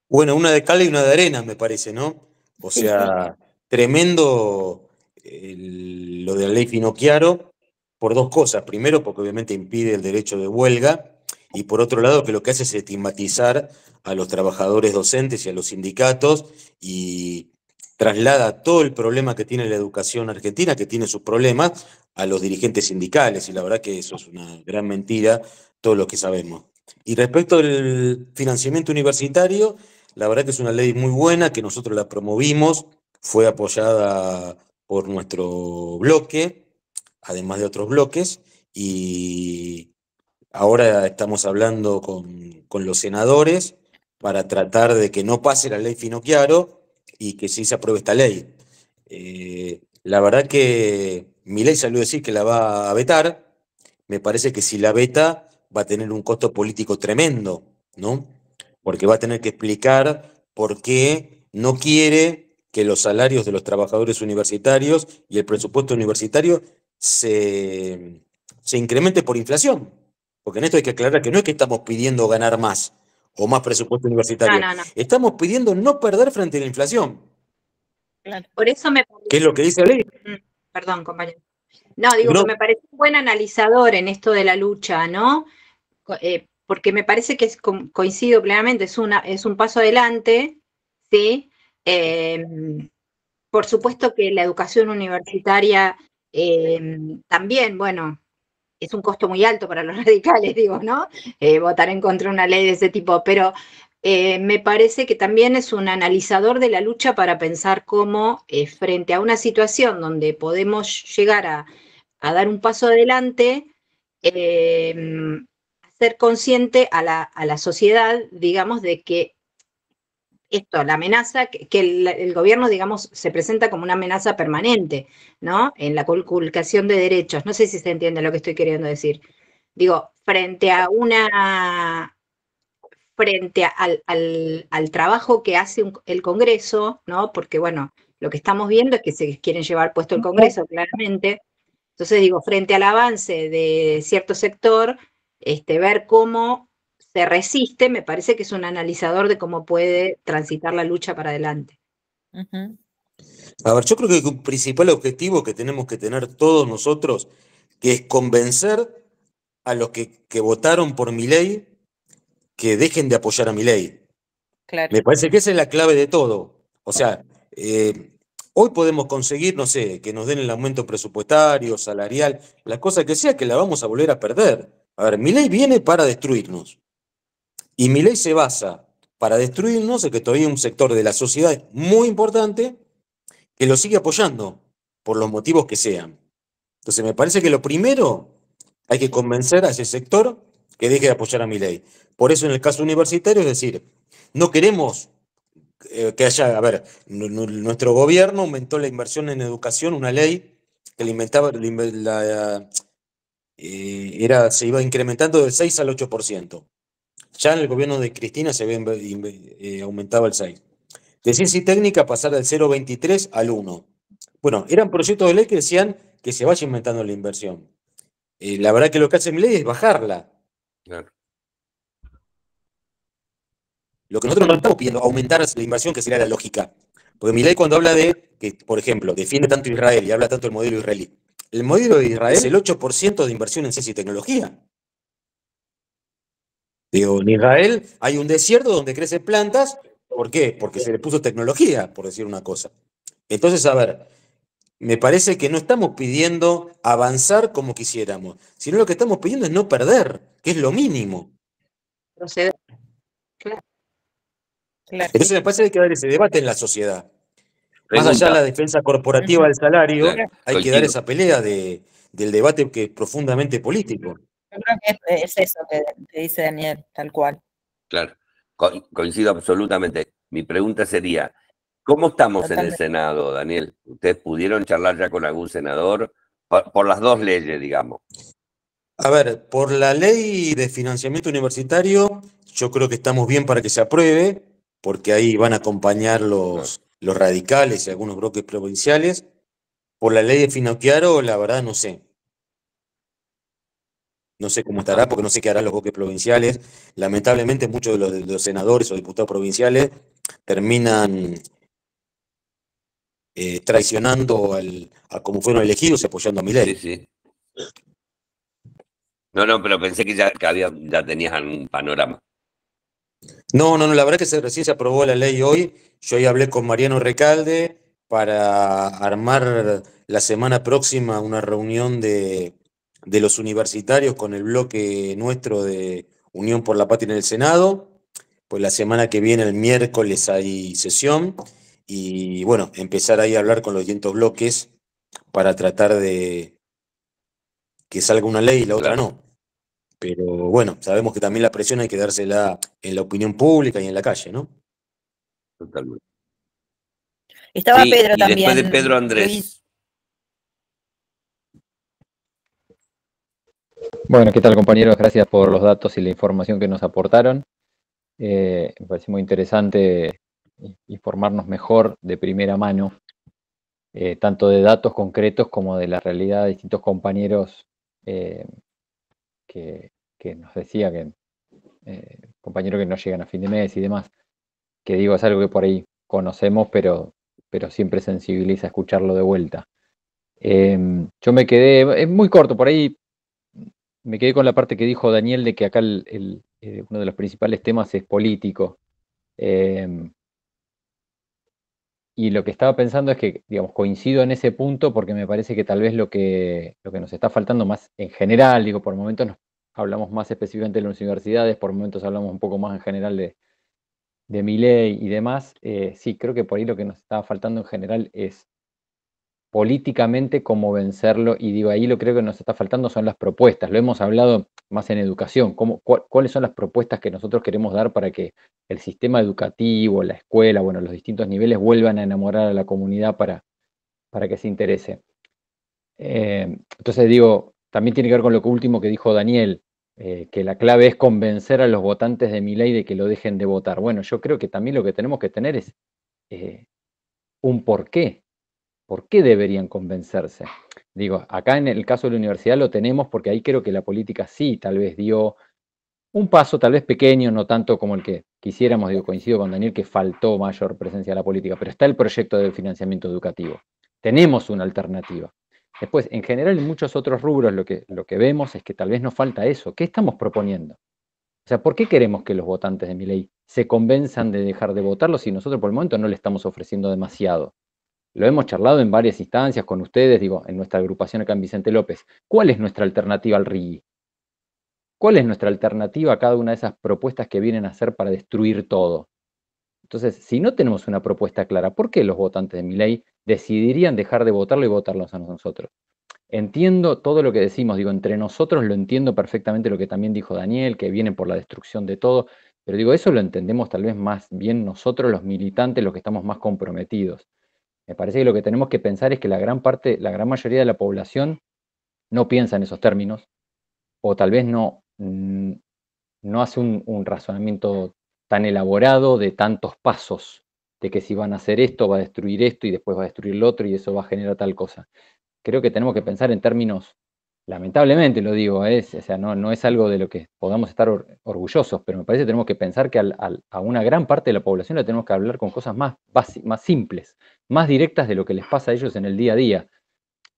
Bueno, una de cal y una de arena, me parece, ¿no? O sea, tremendo lo de la ley Finocchiaro por dos cosas. Primero, porque obviamente impide el derecho de huelga, y por otro lado, que lo que hace es estigmatizar a los trabajadores docentes y a los sindicatos y traslada todo el problema que tiene la educación argentina, que tiene sus problemas, a los dirigentes sindicales. Y la verdad que eso es una gran mentira, todo lo que sabemos. Y respecto al financiamiento universitario, la verdad que es una ley muy buena, que nosotros la promovimos, fue apoyada por nuestro bloque, además de otros bloques, y ahora estamos hablando con los senadores para tratar de que no pase la ley Finocchiaro y que sí se apruebe esta ley. La verdad que Milei salió a decir que la va a vetar. Me parece que si la veta va a tener un costo político tremendo, ¿no? Porque va a tener que explicar por qué no quiere que los salarios de los trabajadores universitarios y el presupuesto universitario se incremente por inflación. Porque en esto hay que aclarar que no es que estamos pidiendo ganar más o más presupuesto universitario. No. Estamos pidiendo no perder frente a la inflación. Claro. Por eso me parece... ¿Qué es lo que dice la ley? Perdón, compañero. No, digo que me parece un buen analizador en esto de la lucha, ¿no? Porque me parece que coincido plenamente, es un paso adelante, ¿sí? Por supuesto que la educación universitaria también, bueno, es un costo muy alto para los radicales, digo, ¿no? Votar en contra de una ley de ese tipo, pero me parece que también es un analizador de la lucha para pensar cómo, frente a una situación donde podemos llegar a dar un paso adelante, ser consciente a la sociedad, digamos, de que esto, la amenaza, que el gobierno, digamos, se presenta como una amenaza permanente, ¿no? En la conculcación de derechos. No sé si se entiende lo que estoy queriendo decir. Digo, frente al trabajo que hace el Congreso, ¿no? Porque, bueno, Lo que estamos viendo es que se quieren llevar puesto el Congreso, claramente. Entonces digo, frente al avance de cierto sector, ver cómo se resiste, me parece que es un analizador de cómo puede transitar la lucha para adelante. Ujú. A ver, yo creo que un principal objetivo que tenemos que tener todos nosotros, que es convencer a los que votaron por Milei que dejen de apoyar a Milei. Claro. Me parece que esa es la clave de todo. O sea, hoy podemos conseguir, no sé, que nos den el aumento presupuestario, salarial, la cosa que sea, que la vamos a volver a perder. A ver, Milei viene para destruirnos. Y Milei se basa para destruirnos en que todavía hay un sector de la sociedad muy importante que lo sigue apoyando, por los motivos que sean. Entonces, me parece que lo primero hay que convencer a ese sector que deje de apoyar a Milei. Por eso, en el caso universitario, es decir, no queremos que haya, a ver, nuestro gobierno aumentó la inversión en educación, una ley que se iba incrementando del 6 al 8%. Ya en el gobierno de Cristina se aumentaba el 6%. De ciencia y técnica pasar del 0,23 al 1. Bueno, eran proyectos de ley que decían que se vaya aumentando la inversión. La verdad que lo que hace mi ley es bajarla. Claro. Lo que nosotros no estamos pidiendo, aumentar la inversión, que sería la lógica. Porque mi ley cuando habla de, que por ejemplo, defiende tanto Israel y habla tanto del modelo israelí. El modelo de Israel es el 8% de inversión en ciencia y tecnología. Digo, en Israel hay un desierto donde crecen plantas. ¿Por qué? Porque se le puso tecnología, por decir una cosa. Entonces, a ver, me parece que no estamos pidiendo avanzar como quisiéramos, sino lo que estamos pidiendo es no perder, que es lo mínimo. Proceder. Claro. Claro. Entonces me parece que hay que dar ese debate en la sociedad. Más allá de la defensa corporativa Ujú. del salario, Claro, hay que dar esa pelea del debate que es profundamente político. Yo creo que es eso que dice Daniel, tal cual. Claro, coincido absolutamente. Mi pregunta sería, ¿cómo estamos en el Totalmente. Senado, Daniel? ¿Ustedes pudieron charlar ya con algún senador? Por las dos leyes, digamos. A ver, por la ley de financiamiento universitario, yo creo que estamos bien para que se apruebe, porque ahí van a acompañar los radicales y algunos bloques provinciales. Por la ley de Finocchiaro, la verdad no sé. No sé cómo estará, porque no sé qué harán los bloques provinciales. Lamentablemente, muchos de los senadores o diputados provinciales terminan traicionando a como fueron elegidos y apoyando a Milei. Sí, sí. No, pero pensé que ya tenías algún panorama. No, la verdad que recién se aprobó la ley hoy. Yo ahí hablé con Mariano Recalde para armar la semana próxima una reunión de los universitarios con el bloque nuestro de Unión por la Patria en el Senado. Pues la semana que viene, el miércoles, hay sesión. Y bueno, empezar ahí a hablar con los distintos bloques para tratar de que salga una ley y la otra no. Pero bueno, sabemos que también la presión hay que dársela en la opinión pública y en la calle, ¿no? Totalmente. Estaba Sí, Pedro y también. después de Pedro Andrés. Luis. Bueno, ¿qué tal, compañeros? Gracias por los datos y la información que nos aportaron. Me parece muy interesante informarnos mejor de primera mano, tanto de datos concretos como de la realidad de distintos compañeros que nos decía que compañeros que no llegan a fin de mes y demás, que digo, es algo que por ahí conocemos, pero siempre sensibiliza escucharlo de vuelta. Yo me quedé, es muy corto, por ahí me quedé con la parte que dijo Daniel de que acá uno de los principales temas es político. Y lo que estaba pensando es que, digamos, coincido en ese punto porque me parece que tal vez lo que nos está faltando más en general, digo, por momentos hablamos más específicamente de las universidades, por momentos hablamos un poco más en general de Milei y demás. Sí, creo que por ahí lo que nos estaba faltando en general es políticamente cómo vencerlo, y digo, ahí lo creo que nos está faltando son las propuestas. Lo hemos hablado más en educación, cuáles son las propuestas que nosotros queremos dar para que el sistema educativo, la escuela, bueno, los distintos niveles vuelvan a enamorar a la comunidad para que se interese. Entonces digo, también tiene que ver con lo último que dijo Daniel, que la clave es convencer a los votantes de Milei de que lo dejen de votar. Bueno, yo creo que también lo que tenemos que tener es un por qué. ¿Por qué deberían convencerse? Digo, acá en el caso de la universidad lo tenemos porque ahí creo que la política sí tal vez dio un paso tal vez pequeño, no tanto como el que quisiéramos, digo, coincido con Daniel que faltó mayor presencia de la política, pero está el proyecto del financiamiento educativo. Tenemos una alternativa. Después, en general, en muchos otros rubros lo que vemos es que tal vez nos falta eso. ¿Qué estamos proponiendo? O sea, ¿por qué queremos que los votantes de Milei se convenzan de dejar de votarlo si nosotros por el momento no le estamos ofreciendo demasiado? Lo hemos charlado en varias instancias con ustedes, digo, en nuestra agrupación acá en Vicente López. ¿Cuál es nuestra alternativa al RIGI? ¿Cuál es nuestra alternativa a cada una de esas propuestas que vienen a hacer para destruir todo? Entonces, si no tenemos una propuesta clara, ¿por qué los votantes de Milei decidirían dejar de votarlo y votarlos a nosotros? Entiendo todo lo que decimos, digo, entre nosotros lo entiendo perfectamente lo que también dijo Daniel, que viene por la destrucción de todo, pero digo, eso lo entendemos tal vez más bien nosotros los militantes, los que estamos más comprometidos. Me parece que lo que tenemos que pensar es que la gran mayoría de la población no piensa en esos términos, o tal vez no hace un razonamiento tan elaborado de tantos pasos, de que si van a hacer esto, va a destruir esto y después va a destruir lo otro y eso va a generar tal cosa. Creo que tenemos que pensar en términos, lamentablemente lo digo, o sea, no es algo de lo que podamos estar orgullosos, pero me parece que tenemos que pensar que a una gran parte de la población le tenemos que hablar con cosas más simples, más directas de lo que les pasa a ellos en el día a día.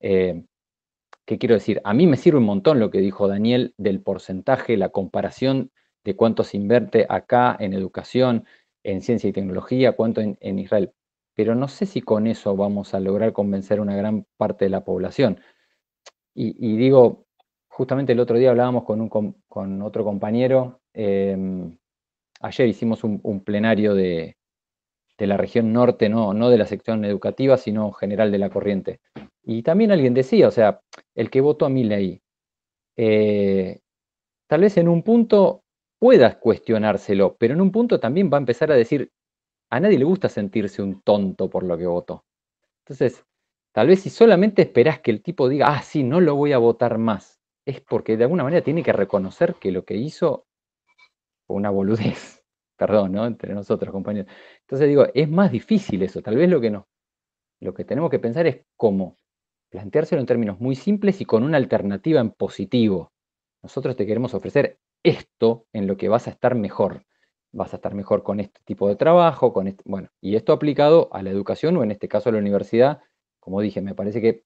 ¿Qué quiero decir? A mí me sirve un montón lo que dijo Daniel del porcentaje, la comparación de cuánto se invierte acá en educación, en ciencia y tecnología, cuánto en Israel. Pero no sé si con eso vamos a lograr convencer a una gran parte de la población. Y digo, justamente el otro día hablábamos con otro compañero, ayer hicimos un plenario de la región norte, no de la sección educativa, sino general de la corriente. Y también alguien decía, o sea, el que votó a Milei, tal vez en un punto puedas cuestionárselo, pero en un punto también va a empezar a decir, a nadie le gusta sentirse un tonto por lo que votó. Entonces, tal vez si solamente esperás que el tipo diga, ah, sí, no lo voy a votar más, es porque de alguna manera tiene que reconocer que lo que hizo fue una boludez. Perdón, ¿no? Entre nosotros, compañeros. Entonces digo, es más difícil eso. Tal vez lo que tenemos que pensar es cómo planteárselo en términos muy simples y con una alternativa en positivo. Nosotros te queremos ofrecer esto en lo que vas a estar mejor. Vas a estar mejor con este tipo de trabajo, bueno, y esto aplicado a la educación o en este caso a la universidad. Como dije, me parece que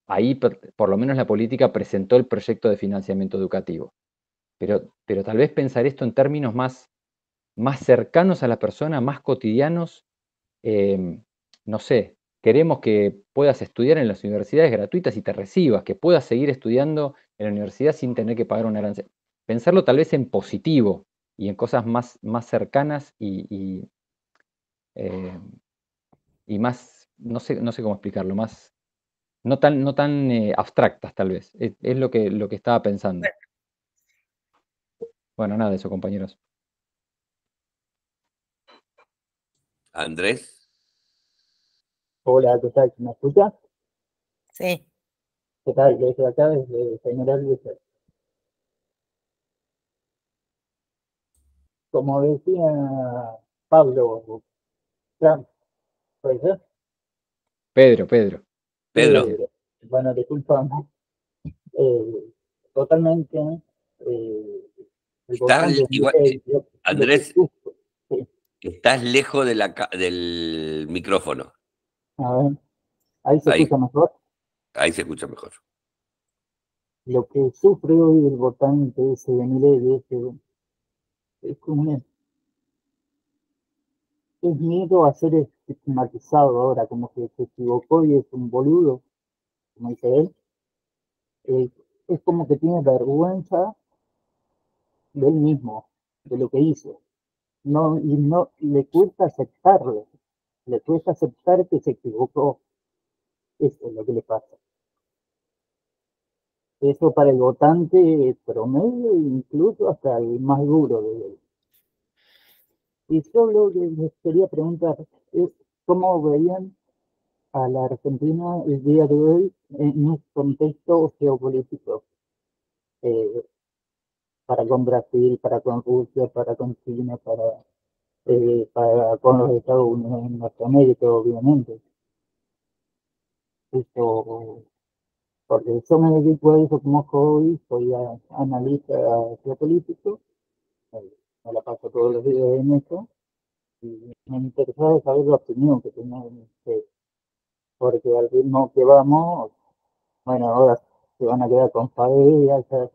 ahí por lo menos la política presentó el proyecto de financiamiento educativo. Pero tal vez pensar esto en términos más cercanos a la persona, más cotidianos. No sé, queremos que puedas estudiar en las universidades gratuitas y te recibas, que puedas seguir estudiando en la universidad sin tener que pagar un arancel. Pensarlo tal vez en positivo y en cosas más cercanas eh, y más, no sé cómo explicarlo, más, no tan abstractas tal vez. Es lo que estaba pensando. Bueno, nada de eso, compañeros. Andrés, Hola, ¿qué tal? ¿Me escucha? Sí. ¿Qué tal? Desde acá, desde General Lucer. Como decía Pablo Trump, ¿puede ser? Pedro. Pedro, Pedro. Bueno, disculpame. Totalmente el estás votante de igual, Milei, lo que Andrés, sufre, sí. estás lejos del micrófono. A ver, ahí se Ahí, escucha mejor. ahí se escucha mejor. Lo que sufre hoy el votante ese de Milei es como es miedo a ser estigmatizado ahora, como que se equivocó y es un boludo, como dice él. eh, es como que tiene vergüenza de él mismo, de lo que hizo. No, y no le cuesta aceptarlo, le cuesta aceptar que se equivocó. Eso es lo que le pasa. Eso para el votante promedio, incluso hasta el más duro de él. Y solo les quería preguntar, ¿cómo veían a la Argentina el día de hoy en un contexto geopolítico? Eh, para con Brasil, para con Rusia, para con China, para con los Estados Unidos en Norteamérica, obviamente. Eso, porque yo me dedico a eso como hobby, soy analista geopolítico, me la paso todos los días en eso, y me interesaba saber la opinión que tenían ustedes, porque al ritmo que vamos, bueno, ahora se van a quedar con Fabia, ya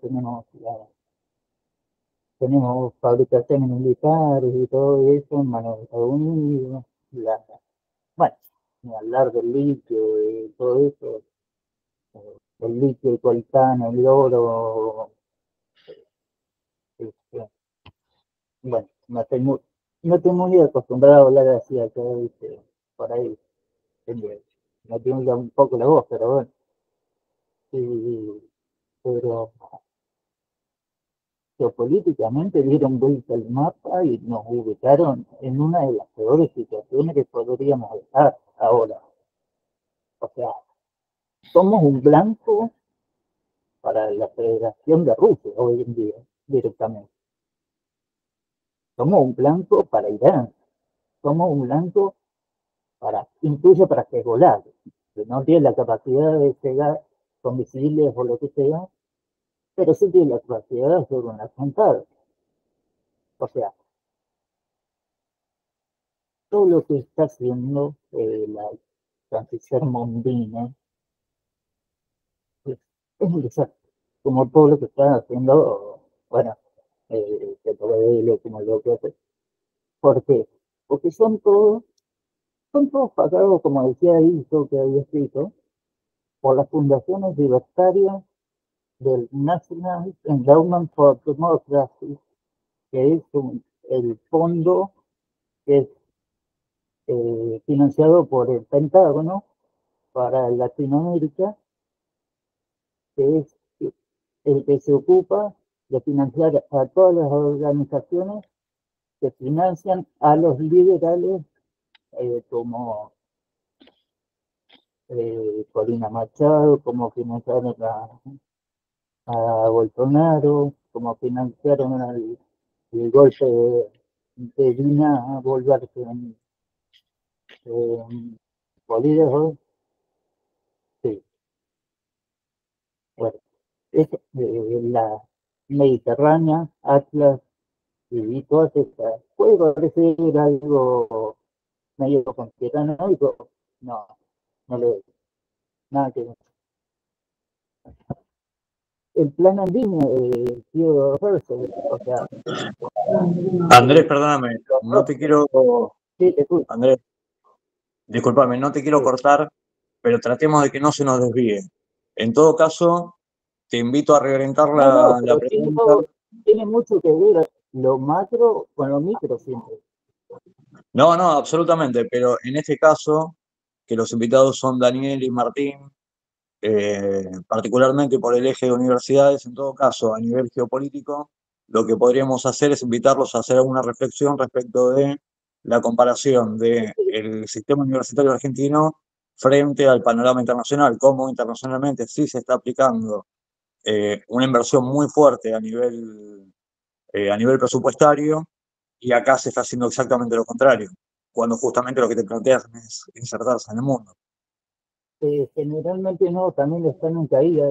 tenemos fabricaciones militares y todo eso en manos de Estados Unidos, bueno, ni hablar del litio y todo eso, el litio, el coltán, el oro, este, bueno, no estoy muy acostumbrado a hablar así acá, ¿viste? Por ahí, me tiembla un poco la voz, pero bueno, pero geopolíticamente dieron vuelta al mapa y nos ubicaron en una de las peores situaciones que podríamos estar ahora. O sea, somos un blanco para la Federación de Rusia hoy en día, directamente. Somos un blanco para Irán, somos un blanco incluso para Hezbollah, que no tiene la capacidad de llegar con misiles o lo que sea, pero sí tiene la capacidad de hacer un atentado. O sea, todo lo que está haciendo la canciller Mondino es un desastre, como todo lo que están haciendo, bueno, que todo como lo que hace. ¿Por qué? Porque son todos pagados, como decía Iso, que había escrito, por las fundaciones libertarias del National Endowment for Democracy, que es el fondo que es financiado por el Pentágono para Latinoamérica, que es el que se ocupa de financiar a todas las organizaciones que financian a los liberales como Corina Machado, como financiaron a Bolsonaro, como financiaron el golpe de Dina Boluarte en Bolívar. Sí, bueno, es la Mediterránea, Atlas y todas estas. Puede parecer algo medio conspiranoico, no, no lo es, nada que ver. El plan andino de Tío Herzl, o sea, Andrés, perdóname, no te quiero, sí, te escucho. Andrés, discúlpame, no te quiero Sí. cortar, pero tratemos de que no se nos desvíe. En todo caso, te invito a reorientar No, la pero pregunta. tiene mucho que ver lo macro con lo micro siempre. No, absolutamente, pero en este caso, que los invitados son Daniel y Martín, particularmente por el eje de universidades, en todo caso, a nivel geopolítico, lo que podríamos hacer es invitarlos a hacer alguna reflexión respecto de la comparación del sistema universitario argentino frente al panorama internacional, cómo internacionalmente sí se está aplicando una inversión muy fuerte a nivel presupuestario, y acá se está haciendo exactamente lo contrario, cuando justamente lo que te planteas es insertarse en el mundo. Generalmente no, también están en caída,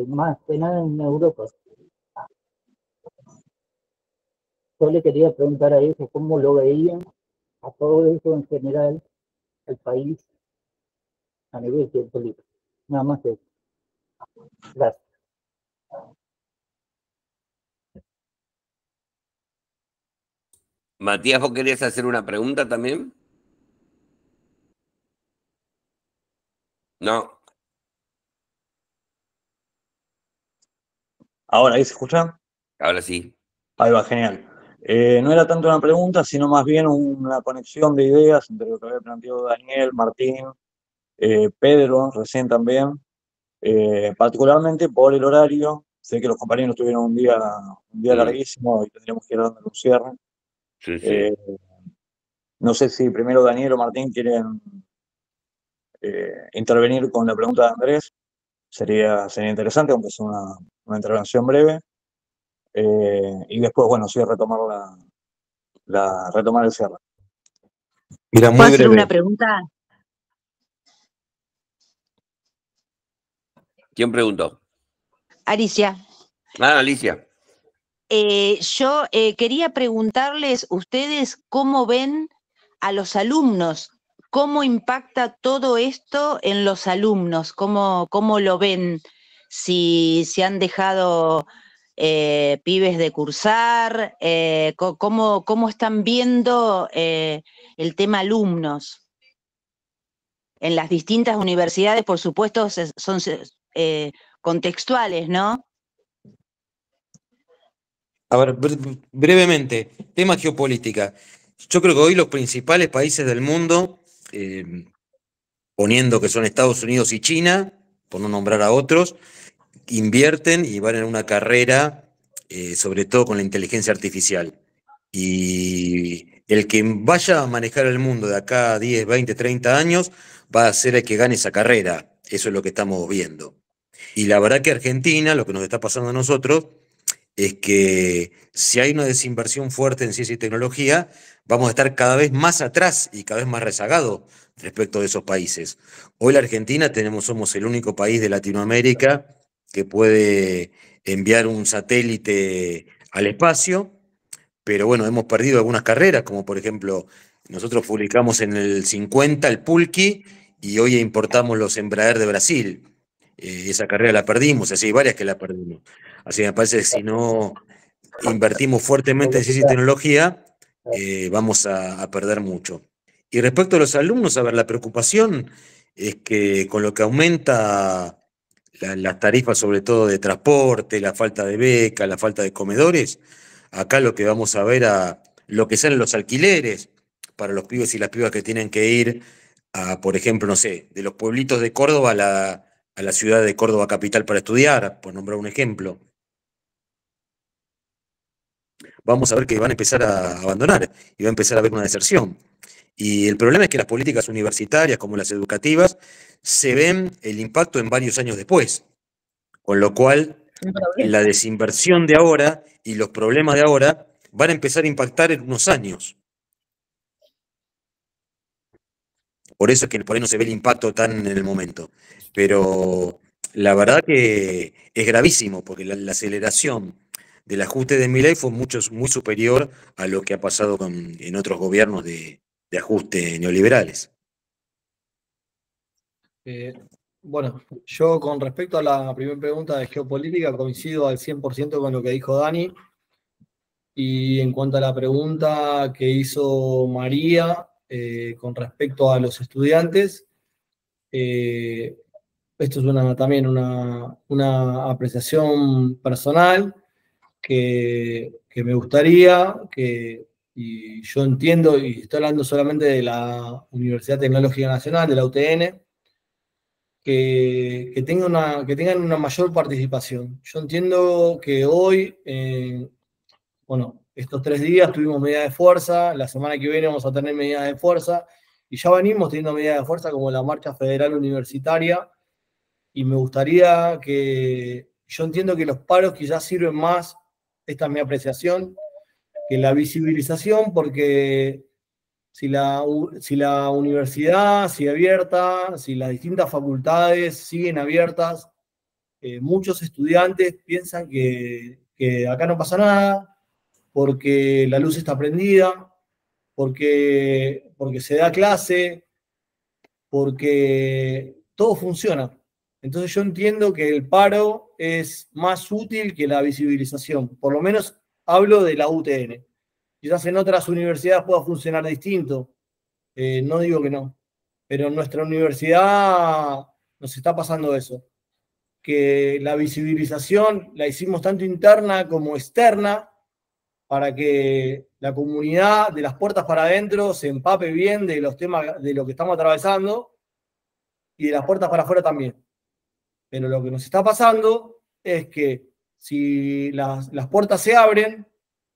más que nada en Europa. Yo le quería preguntar a eso cómo lo veían a todo eso en general, el país a nivel geopolítico. Nada más que eso. Gracias. Matías, ¿vos querías hacer una pregunta también? No. Ahora, ¿ahí se escucha? Ahora sí. Ahí va, genial. No era tanto una pregunta, sino más bien una conexión de ideas entre lo que había planteado Daniel, Martín, Pedro, recién también, particularmente por el horario. Sé que los compañeros tuvieron un día larguísimo y tendríamos que ir dando un cierre. Sí, sí. No sé si primero Daniel o Martín quieren intervenir con la pregunta de Andrés. Sería interesante, aunque sea una intervención breve. Y después, bueno, sí, retomar retomar el cierre. Mira, muy ¿Puedo hacer breve. una pregunta? ¿Quién preguntó? Alicia, Alicia. yo quería preguntarles ustedes cómo ven a los alumnos, cómo impacta todo esto en los alumnos, cómo lo ven, si se han dejado pibes de cursar, cómo están viendo el tema alumnos. En las distintas universidades, por supuesto, son contextuales, ¿no? A ver, brevemente, tema geopolítica. Yo creo que hoy los principales países del mundo, poniendo que son Estados Unidos y China, por no nombrar a otros, invierten y van en una carrera, sobre todo con la inteligencia artificial. Y el que vaya a manejar el mundo de acá a 10, 20, 30 años va a ser el que gane esa carrera. Eso es lo que estamos viendo. Y la verdad que Argentina, lo que nos está pasando a nosotros, es que si hay una desinversión fuerte en ciencia y tecnología, vamos a estar cada vez más atrás y cada vez más rezagados respecto de esos países. Hoy la Argentina somos el único país de Latinoamérica que puede enviar un satélite al espacio, pero bueno, hemos perdido algunas carreras, como por ejemplo, nosotros publicamos en el 50 el Pulqui y hoy importamos los Embraer de Brasil. Esa carrera la perdimos, así hay varias que la perdimos. Así que me parece que si no invertimos fuertemente en ciencia y tecnología, vamos a perder mucho. Y respecto a los alumnos, a ver, la preocupación es que con lo que aumenta las tarifas, sobre todo de transporte, la falta de becas, la falta de comedores, acá lo que vamos a ver lo que salen los alquileres para los pibes y las pibas que tienen que ir a, por ejemplo, no sé, de los pueblitos de Córdoba a la ciudad de Córdoba capital para estudiar, por nombrar un ejemplo. Vamos a ver que van a empezar a abandonar y va a empezar a haber una deserción. Y el problema es que las políticas universitarias, como las educativas, se ven el impacto en varios años después. Con lo cual, la desinversión de ahora y los problemas de ahora van a empezar a impactar en unos años. Por eso es que por ahí no se ve el impacto tan en el momento. Pero la verdad que es gravísimo, porque la aceleración del ajuste de Milei fue muy superior a lo que ha pasado en otros gobiernos de ajuste neoliberales. Bueno, yo con respecto a la primera pregunta de geopolítica coincido al 100% con lo que dijo Dani. Y en cuanto a la pregunta que hizo María con respecto a los estudiantes, esto es también una apreciación personal que me gustaría y yo entiendo, y estoy hablando solamente de la Universidad Tecnológica Nacional, de la UTN, que tengan una mayor participación. Yo entiendo que hoy, bueno, estos 3 días tuvimos medidas de fuerza, la semana que viene vamos a tener medidas de fuerza, y ya venimos teniendo medidas de fuerza como la Marcha Federal Universitaria, y me gustaría yo entiendo que los paros quizás sirven más, esta es mi apreciación, que la visibilización, porque si la universidad sigue abierta, si las distintas facultades siguen abiertas, muchos estudiantes piensan que acá no pasa nada, porque la luz está prendida, porque se da clase, porque todo funciona. Entonces yo entiendo que el paro es más útil que la visibilización. Por lo menos hablo de la UTN. Quizás en otras universidades pueda funcionar distinto. No digo que no. Pero en nuestra universidad nos está pasando eso. Que la visibilización la hicimos tanto interna como externa para que la comunidad de las puertas para adentro se empape bien de los temas, de lo que estamos atravesando, y de las puertas para afuera también. Pero lo que nos está pasando es que si las puertas se abren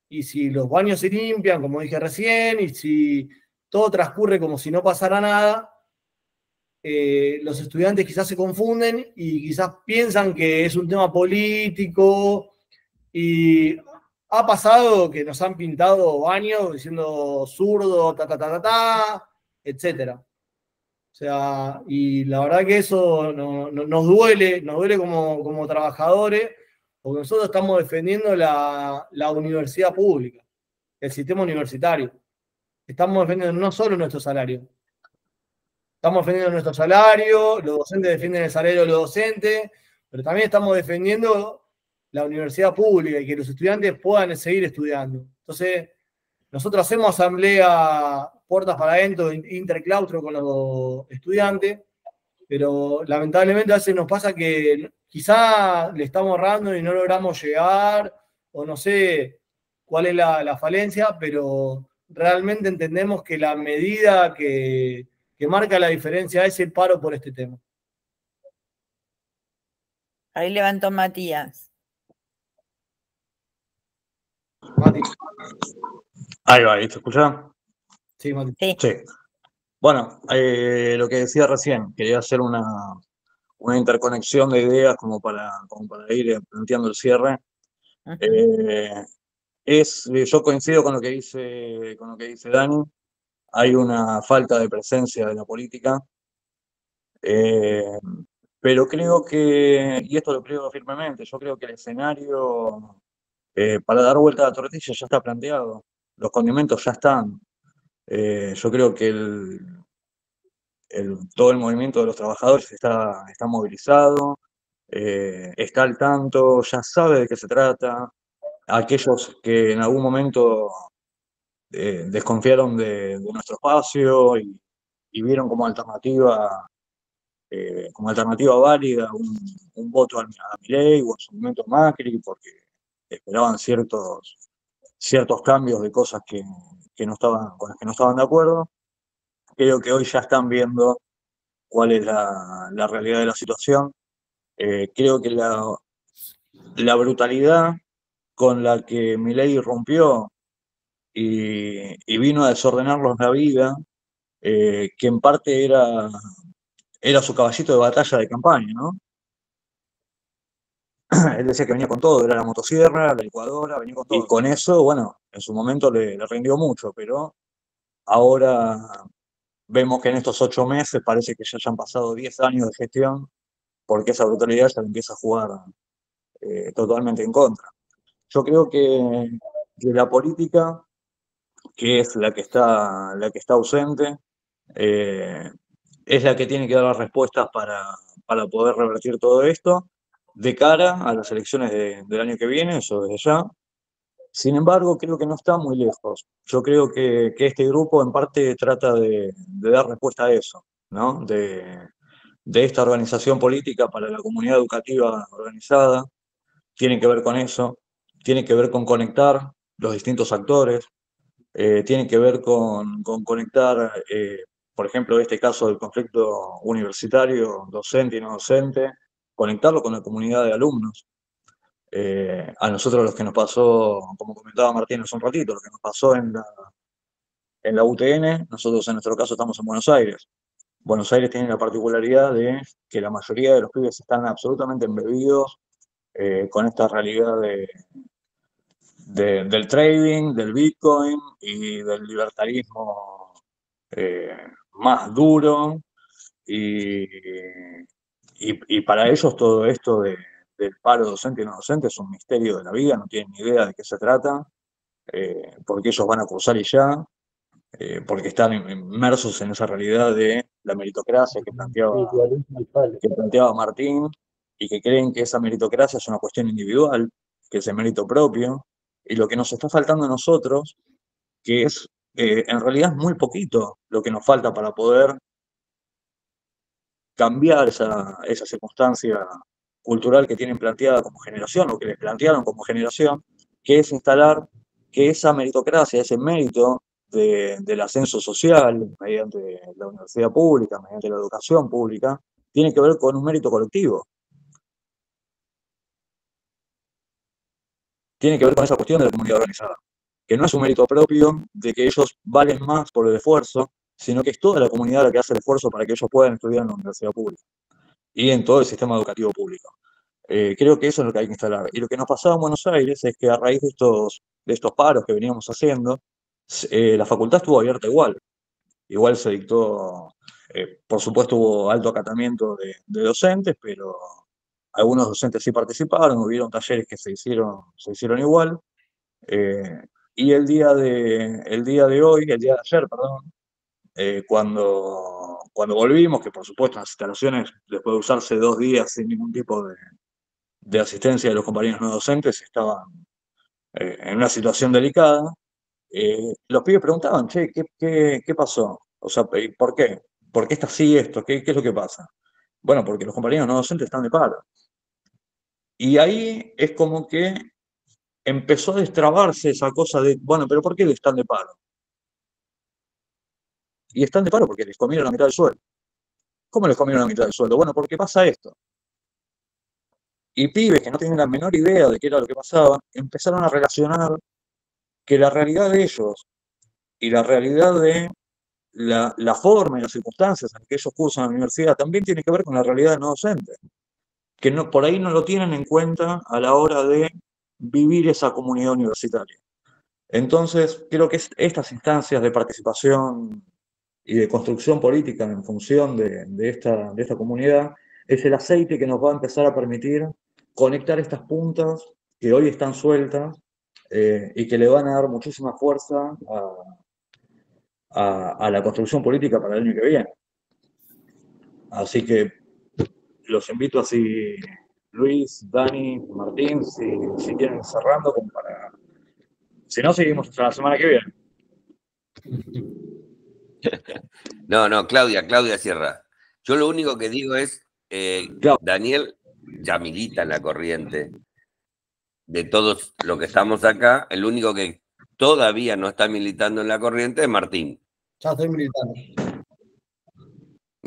y si los baños se limpian, como dije recién, y si todo transcurre como si no pasara nada, los estudiantes quizás se confunden y quizás piensan que es un tema político, y ha pasado que nos han pintado baños diciendo zurdo, etc. sea, y la verdad que eso nos duele como trabajadores, porque nosotros estamos defendiendo la universidad pública, el sistema universitario. Estamos defendiendo no solo nuestro salario, estamos defendiendo nuestro salario, los docentes defienden el salario de los docentes, pero también estamos defendiendo la universidad pública y que los estudiantes puedan seguir estudiando. Entonces, nosotros hacemos asamblea puertas para adentro, interclaustro con los estudiantes, pero lamentablemente a veces nos pasa que quizá le estamos ahorrando y no logramos llegar, o no sé cuál es la falencia, pero realmente entendemos que la medida que marca la diferencia es el paro por este tema. Ahí levantó Matías. Mati. Ahí va, ¿te escuchás? Sí, Mati. Sí. Bueno, lo que decía recién, quería hacer una interconexión de ideas como para ir planteando el cierre. Yo coincido con lo que dice Dani. Hay una falta de presencia de la política, pero creo que, y esto lo creo firmemente, yo creo que el escenario para dar vuelta a la tortilla ya está planteado, los condimentos ya están. Yo creo que todo el movimiento de los trabajadores está movilizado, está al tanto, ya sabe de qué se trata. Aquellos que en algún momento desconfiaron de nuestro espacio y vieron como alternativa válida un voto a Milei o en su momento a Macri, porque esperaban ciertos cambios de cosas con las que no estaban de acuerdo. Creo que hoy ya están viendo cuál es la realidad de la situación. Creo que la brutalidad con la que Milei rompió y vino a desordenarlos la vida, que en parte era su caballito de batalla de campaña, ¿no? Él decía que venía con todo, era la motosierra, la licuadora, venía con todo. Y con eso, bueno, en su momento le rindió mucho, pero ahora vemos que en estos 8 meses parece que ya han pasado 10 años de gestión, porque esa brutalidad ya le empieza a jugar totalmente en contra. Yo creo que la política, que es la que está ausente, es la que tiene que dar las respuestas para poder revertir todo esto de cara a las elecciones del año que viene, eso desde ya. Sin embargo, creo que no está muy lejos. Yo creo que este grupo en parte trata de dar respuesta a eso, ¿no? De esta organización política para la comunidad educativa organizada. Tiene que ver con eso, tiene que ver con conectar los distintos actores, tiene que ver con conectar, por ejemplo, este caso del conflicto universitario, docente y no docente, conectarlo con la comunidad de alumnos. A nosotros los que nos pasó, como comentaba Martín hace un ratito, lo que nos pasó en la UTN, nosotros en nuestro caso estamos en Buenos Aires. Buenos Aires tiene la particularidad de que la mayoría de los pibes están absolutamente embebidos con esta realidad del trading, del Bitcoin y del libertarismo más duro. Y para ellos todo esto del paro docente y no docente es un misterio de la vida, no tienen ni idea de qué se trata, porque ellos van a cursar y ya, porque están inmersos en esa realidad de la meritocracia que planteaba Martín, y que creen que esa meritocracia es una cuestión individual, que es el mérito propio, y lo que nos está faltando a nosotros, que es en realidad es muy poquito lo que nos falta para poder cambiar esa circunstancia cultural que tienen planteada como generación, o que les plantearon como generación, que es instalar que esa meritocracia, ese mérito del ascenso social mediante la universidad pública, mediante la educación pública, tiene que ver con un mérito colectivo. Tiene que ver con esa cuestión de la comunidad organizada, que no es un mérito propio de que ellos valen más por el esfuerzo, sino que es toda la comunidad la que hace el esfuerzo para que ellos puedan estudiar en la universidad pública y en todo el sistema educativo público. Creo que eso es lo que hay que instalar. Y lo que nos pasaba en Buenos Aires es que a raíz de estos paros que veníamos haciendo, la facultad estuvo abierta igual. igual se dictó, por supuesto hubo alto acatamiento de docentes, pero algunos docentes sí participaron, hubieron talleres que se hicieron igual. Y el día de hoy, el día de ayer, perdón, cuando volvimos, que por supuesto las instalaciones, después de usarse 2 días sin ningún tipo de asistencia de los compañeros no docentes, estaban en una situación delicada. Los pibes preguntaban, che, ¿qué pasó? O sea, ¿por qué? ¿Por qué está así esto? ¿Qué es lo que pasa? Bueno, porque los compañeros no docentes están de paro. Y ahí es como que empezó a destrabarse esa cosa de, bueno, pero ¿por qué están de paro? Y están de paro porque les comieron la mitad del sueldo. ¿Cómo les comieron la mitad del sueldo? Bueno, porque pasa esto. Y pibes que no tienen la menor idea de qué era lo que pasaba, empezaron a relacionar que la realidad de ellos y la realidad de la forma y las circunstancias en que ellos cursan en la universidad también tiene que ver con la realidad del no docente, que no, por ahí no lo tienen en cuenta a la hora de vivir esa comunidad universitaria. Entonces, creo que estas instancias de participación y de construcción política en función de esta comunidad es el aceite que nos va a empezar a permitir conectar estas puntas que hoy están sueltas y que le van a dar muchísima fuerza a la construcción política para el año que viene. Así que los invito así, Luis, Dani, Martín, si quieren ir cerrando, como para... Si no, seguimos hasta la semana que viene. No, Claudia cierra. Yo lo único que digo es, Claro. Daniel ya milita en la corriente. De todos los que estamos acá, el único que todavía no está militando en la corriente es Martín. Ya estoy militando.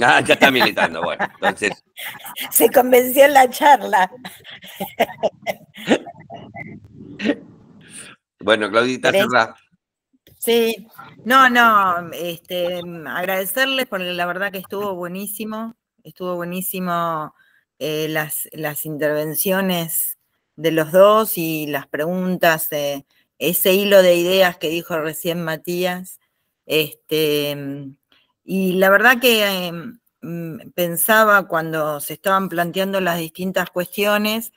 Ah, ya está militando, bueno, entonces... Se convenció en la charla. Bueno, Claudita, cerrá. Sí, no, agradecerles porque la verdad que estuvo buenísimo las intervenciones de los dos y las preguntas, ese hilo de ideas que dijo recién Matías, y la verdad que pensaba cuando se estaban planteando las distintas cuestiones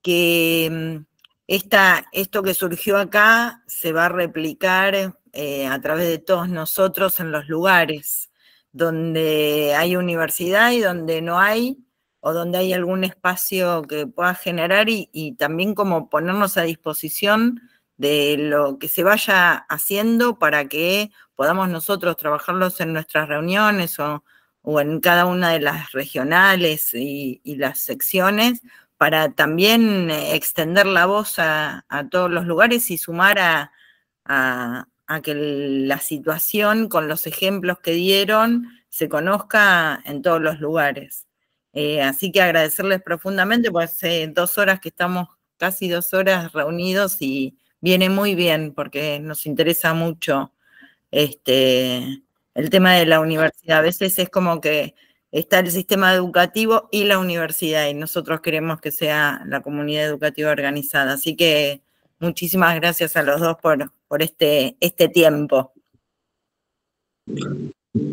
que esto que surgió acá se va a replicar a través de todos nosotros en los lugares donde hay universidad y donde no hay, o donde hay algún espacio que pueda generar y también como ponernos a disposición de lo que se vaya haciendo para que podamos nosotros trabajarlos en nuestras reuniones o en cada una de las regionales y las secciones, para también extender la voz a todos los lugares y sumar a que la situación con los ejemplos que dieron se conozca en todos los lugares. Así que agradecerles profundamente, pues hace 2 horas que estamos, casi 2 horas reunidos y viene muy bien porque nos interesa mucho el tema de la universidad. A veces es como que está el sistema educativo y la universidad, y nosotros queremos que sea la comunidad educativa organizada. Así que muchísimas gracias a los dos por este tiempo.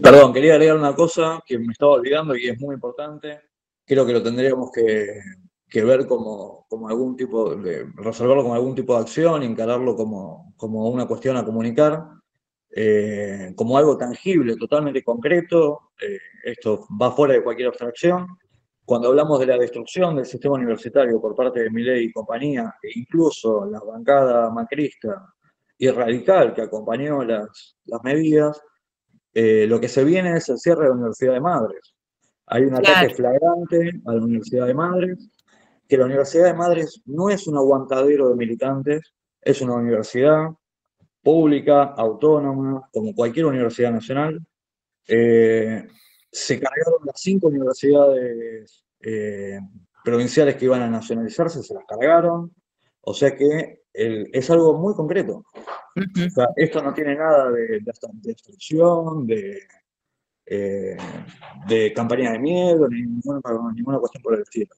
Perdón, quería agregar una cosa que me estaba olvidando y es muy importante. Creo que lo tendríamos que ver como algún tipo de, resolverlo como algún tipo de acción, encararlo como una cuestión a comunicar, como algo tangible, totalmente concreto. Esto va fuera de cualquier abstracción. Cuando hablamos de la destrucción del sistema universitario por parte de Milei y compañía, e incluso la bancada macrista y radical que acompañó las medidas, lo que se viene es el cierre de la Universidad de Madres. Hay un ataque flagrante a la Universidad de Madres, que la Universidad de Madres no es un aguantadero de militantes, es una universidad pública, autónoma, como cualquier universidad nacional. Se cargaron las 5 universidades provinciales que iban a nacionalizarse, se las cargaron. O sea que es algo muy concreto. O sea, esto no tiene nada de destrucción, de campaña de miedo, ni ninguna cuestión por el estilo.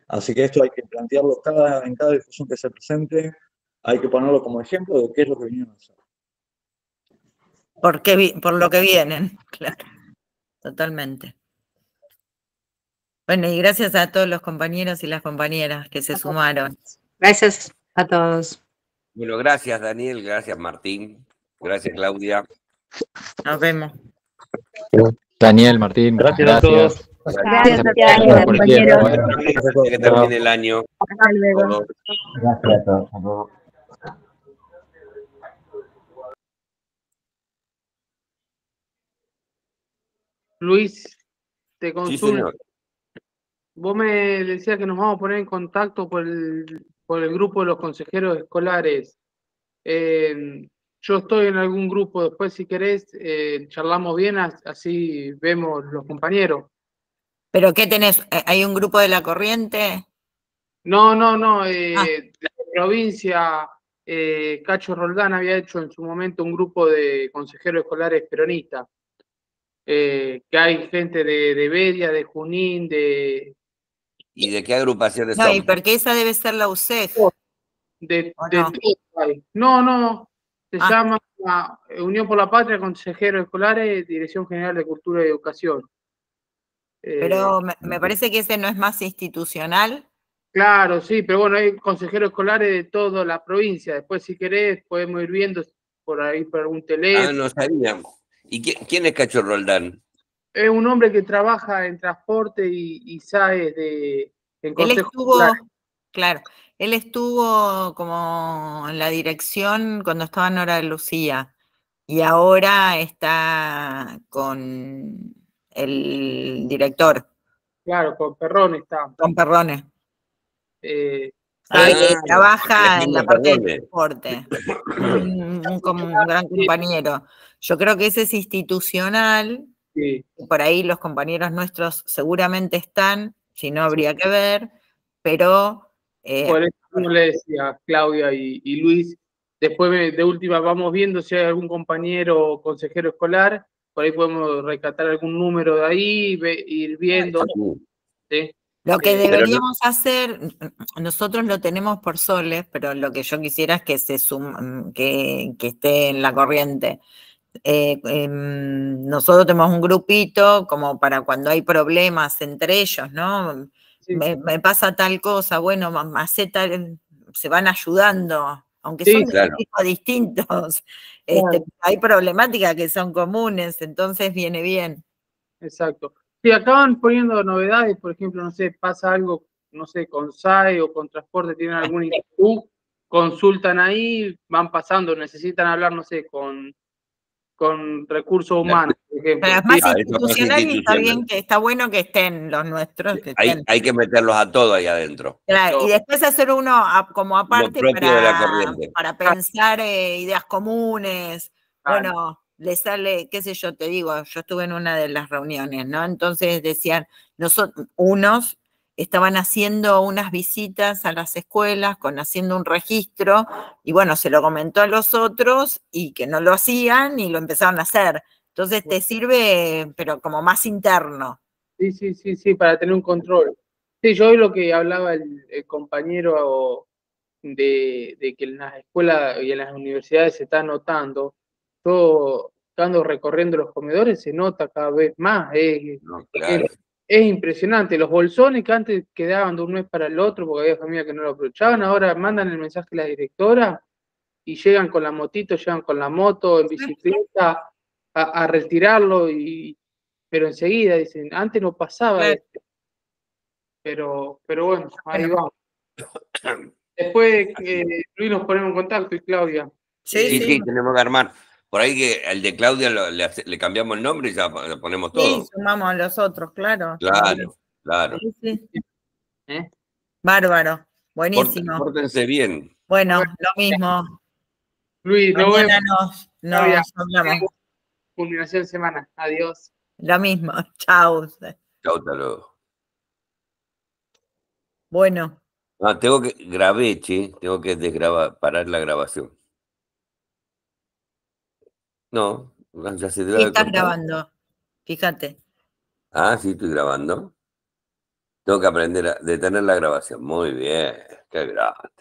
Así que esto hay que plantearlo en cada discusión que se presente, hay que ponerlo como ejemplo de qué es lo que vinieron a hacer. por lo que vienen, claro, totalmente. Bueno, y gracias a todos los compañeros y las compañeras que se sumaron. Gracias a todos. Bueno, gracias Daniel, gracias Martín, gracias Claudia. Nos vemos. Daniel, Martín, muchas Gracias a todos. Gracias, Gracias por el tiempo. Que termine el año. Hasta luego. Todos. Gracias a todos. Hasta luego. Luis, te Sí, consulto. señor. Vos me decías que nos vamos a poner en contacto por el grupo de los consejeros escolares. Yo estoy en algún grupo, después si querés charlamos bien, así vemos los compañeros. ¿Pero qué tenés? ¿Hay un grupo de La Corriente? No, la provincia, Cacho Roldán había hecho en su momento un grupo de consejeros escolares peronistas, que hay gente de Bedia, de Junín, ¿Y de qué agrupaciones No, y son? porque esa debe ser la UCEG. de ¿O de no? todo hay. No, se Ah. llama Unión por la Patria, Consejeros Escolares, Dirección General de Cultura y Educación. Pero me parece que ese no es más institucional. Claro, sí, pero bueno, hay consejeros escolares de toda la provincia. Después, si querés, podemos ir viendo por ahí por algún Ah, teléfono. no sabíamos. ¿Y quién es Cacho Roldán? Es un hombre que trabaja en transporte y SAE en Él consejos estuvo, escolares. claro, él estuvo como en la dirección cuando estaba Nora Lucía y ahora está con el director, Claro, con Perrón está. con Perrone, Eh, que Ah, trabaja en la Alejandro parte del Perrone. transporte, un gran compañero. Yo creo que ese es institucional, sí. por ahí los compañeros nuestros seguramente están, si no habría que ver, pero Por eso yo le decía a Claudia y Luis, después de última vamos viendo si hay algún compañero o consejero escolar, por ahí podemos rescatar algún número de ahí, ir viendo. ¿sí? lo que Pero no- deberíamos hacer, nosotros lo tenemos por soles, pero lo que yo quisiera es que que esté en La Corriente. Nosotros tenemos un grupito como para cuando hay problemas entre ellos, ¿no? Sí. Me pasa tal cosa, bueno, hace tal, se van ayudando, aunque Sí, son de claro. tipos distintos, Claro. hay problemáticas que son comunes, entonces viene bien. Exacto. Si acaban poniendo novedades, por ejemplo, no sé, pasa algo, no sé, con SAE o con transporte, tienen alguna inquietud, consultan ahí, van pasando, necesitan hablar, no sé, con recursos humanos, por ejemplo. Pero es más Ah, eso es más institucional y está institucional. bien que está bueno que estén los nuestros, que estén. Hay que meterlos a todos ahí adentro. Claro, y después hacer uno como aparte Lo propio de La Corriente. para pensar ideas comunes. Claro. Bueno, le sale, qué sé yo, te digo, yo estuve en una de las reuniones, ¿no? Entonces decían, unos estaban haciendo unas visitas a las escuelas, haciendo un registro, y bueno, se lo comentó a los otros y que no lo hacían y lo empezaron a hacer. Entonces te sirve, pero como más interno. Sí, para tener un control. Sí, yo hoy lo que hablaba el compañero de que en las escuelas y en las universidades se está notando, yo estando recorriendo los comedores se nota cada vez más, No, claro. es impresionante, los bolsones que antes quedaban de un mes para el otro porque había familias que no lo aprovechaban, ahora mandan el mensaje a la directora y llegan con la motito, llegan con la moto, en bicicleta, a retirarlo, pero enseguida dicen, antes no pasaba Claro. esto. Pero bueno, ahí vamos. Después, Luis, nos ponemos en contacto y Claudia. Sí, tenemos que armar. Por ahí que al de Claudia le cambiamos el nombre y ya lo ponemos todo. Sí, sumamos a los otros, claro. Claro. Sí. Bárbaro, buenísimo. Pórtense bien. Bueno, lo mismo. Luis, mañana nos Claudia, hablamos. Culminación de semana. Adiós. Lo mismo, chao. Chau, hasta luego. Bueno. No, grabé, che, tengo que parar la grabación. No, ya se debe Sí, haber estás cortado. grabando, fíjate. Ah, sí, estoy grabando. Tengo que aprender a detener la grabación. Muy bien, qué grande.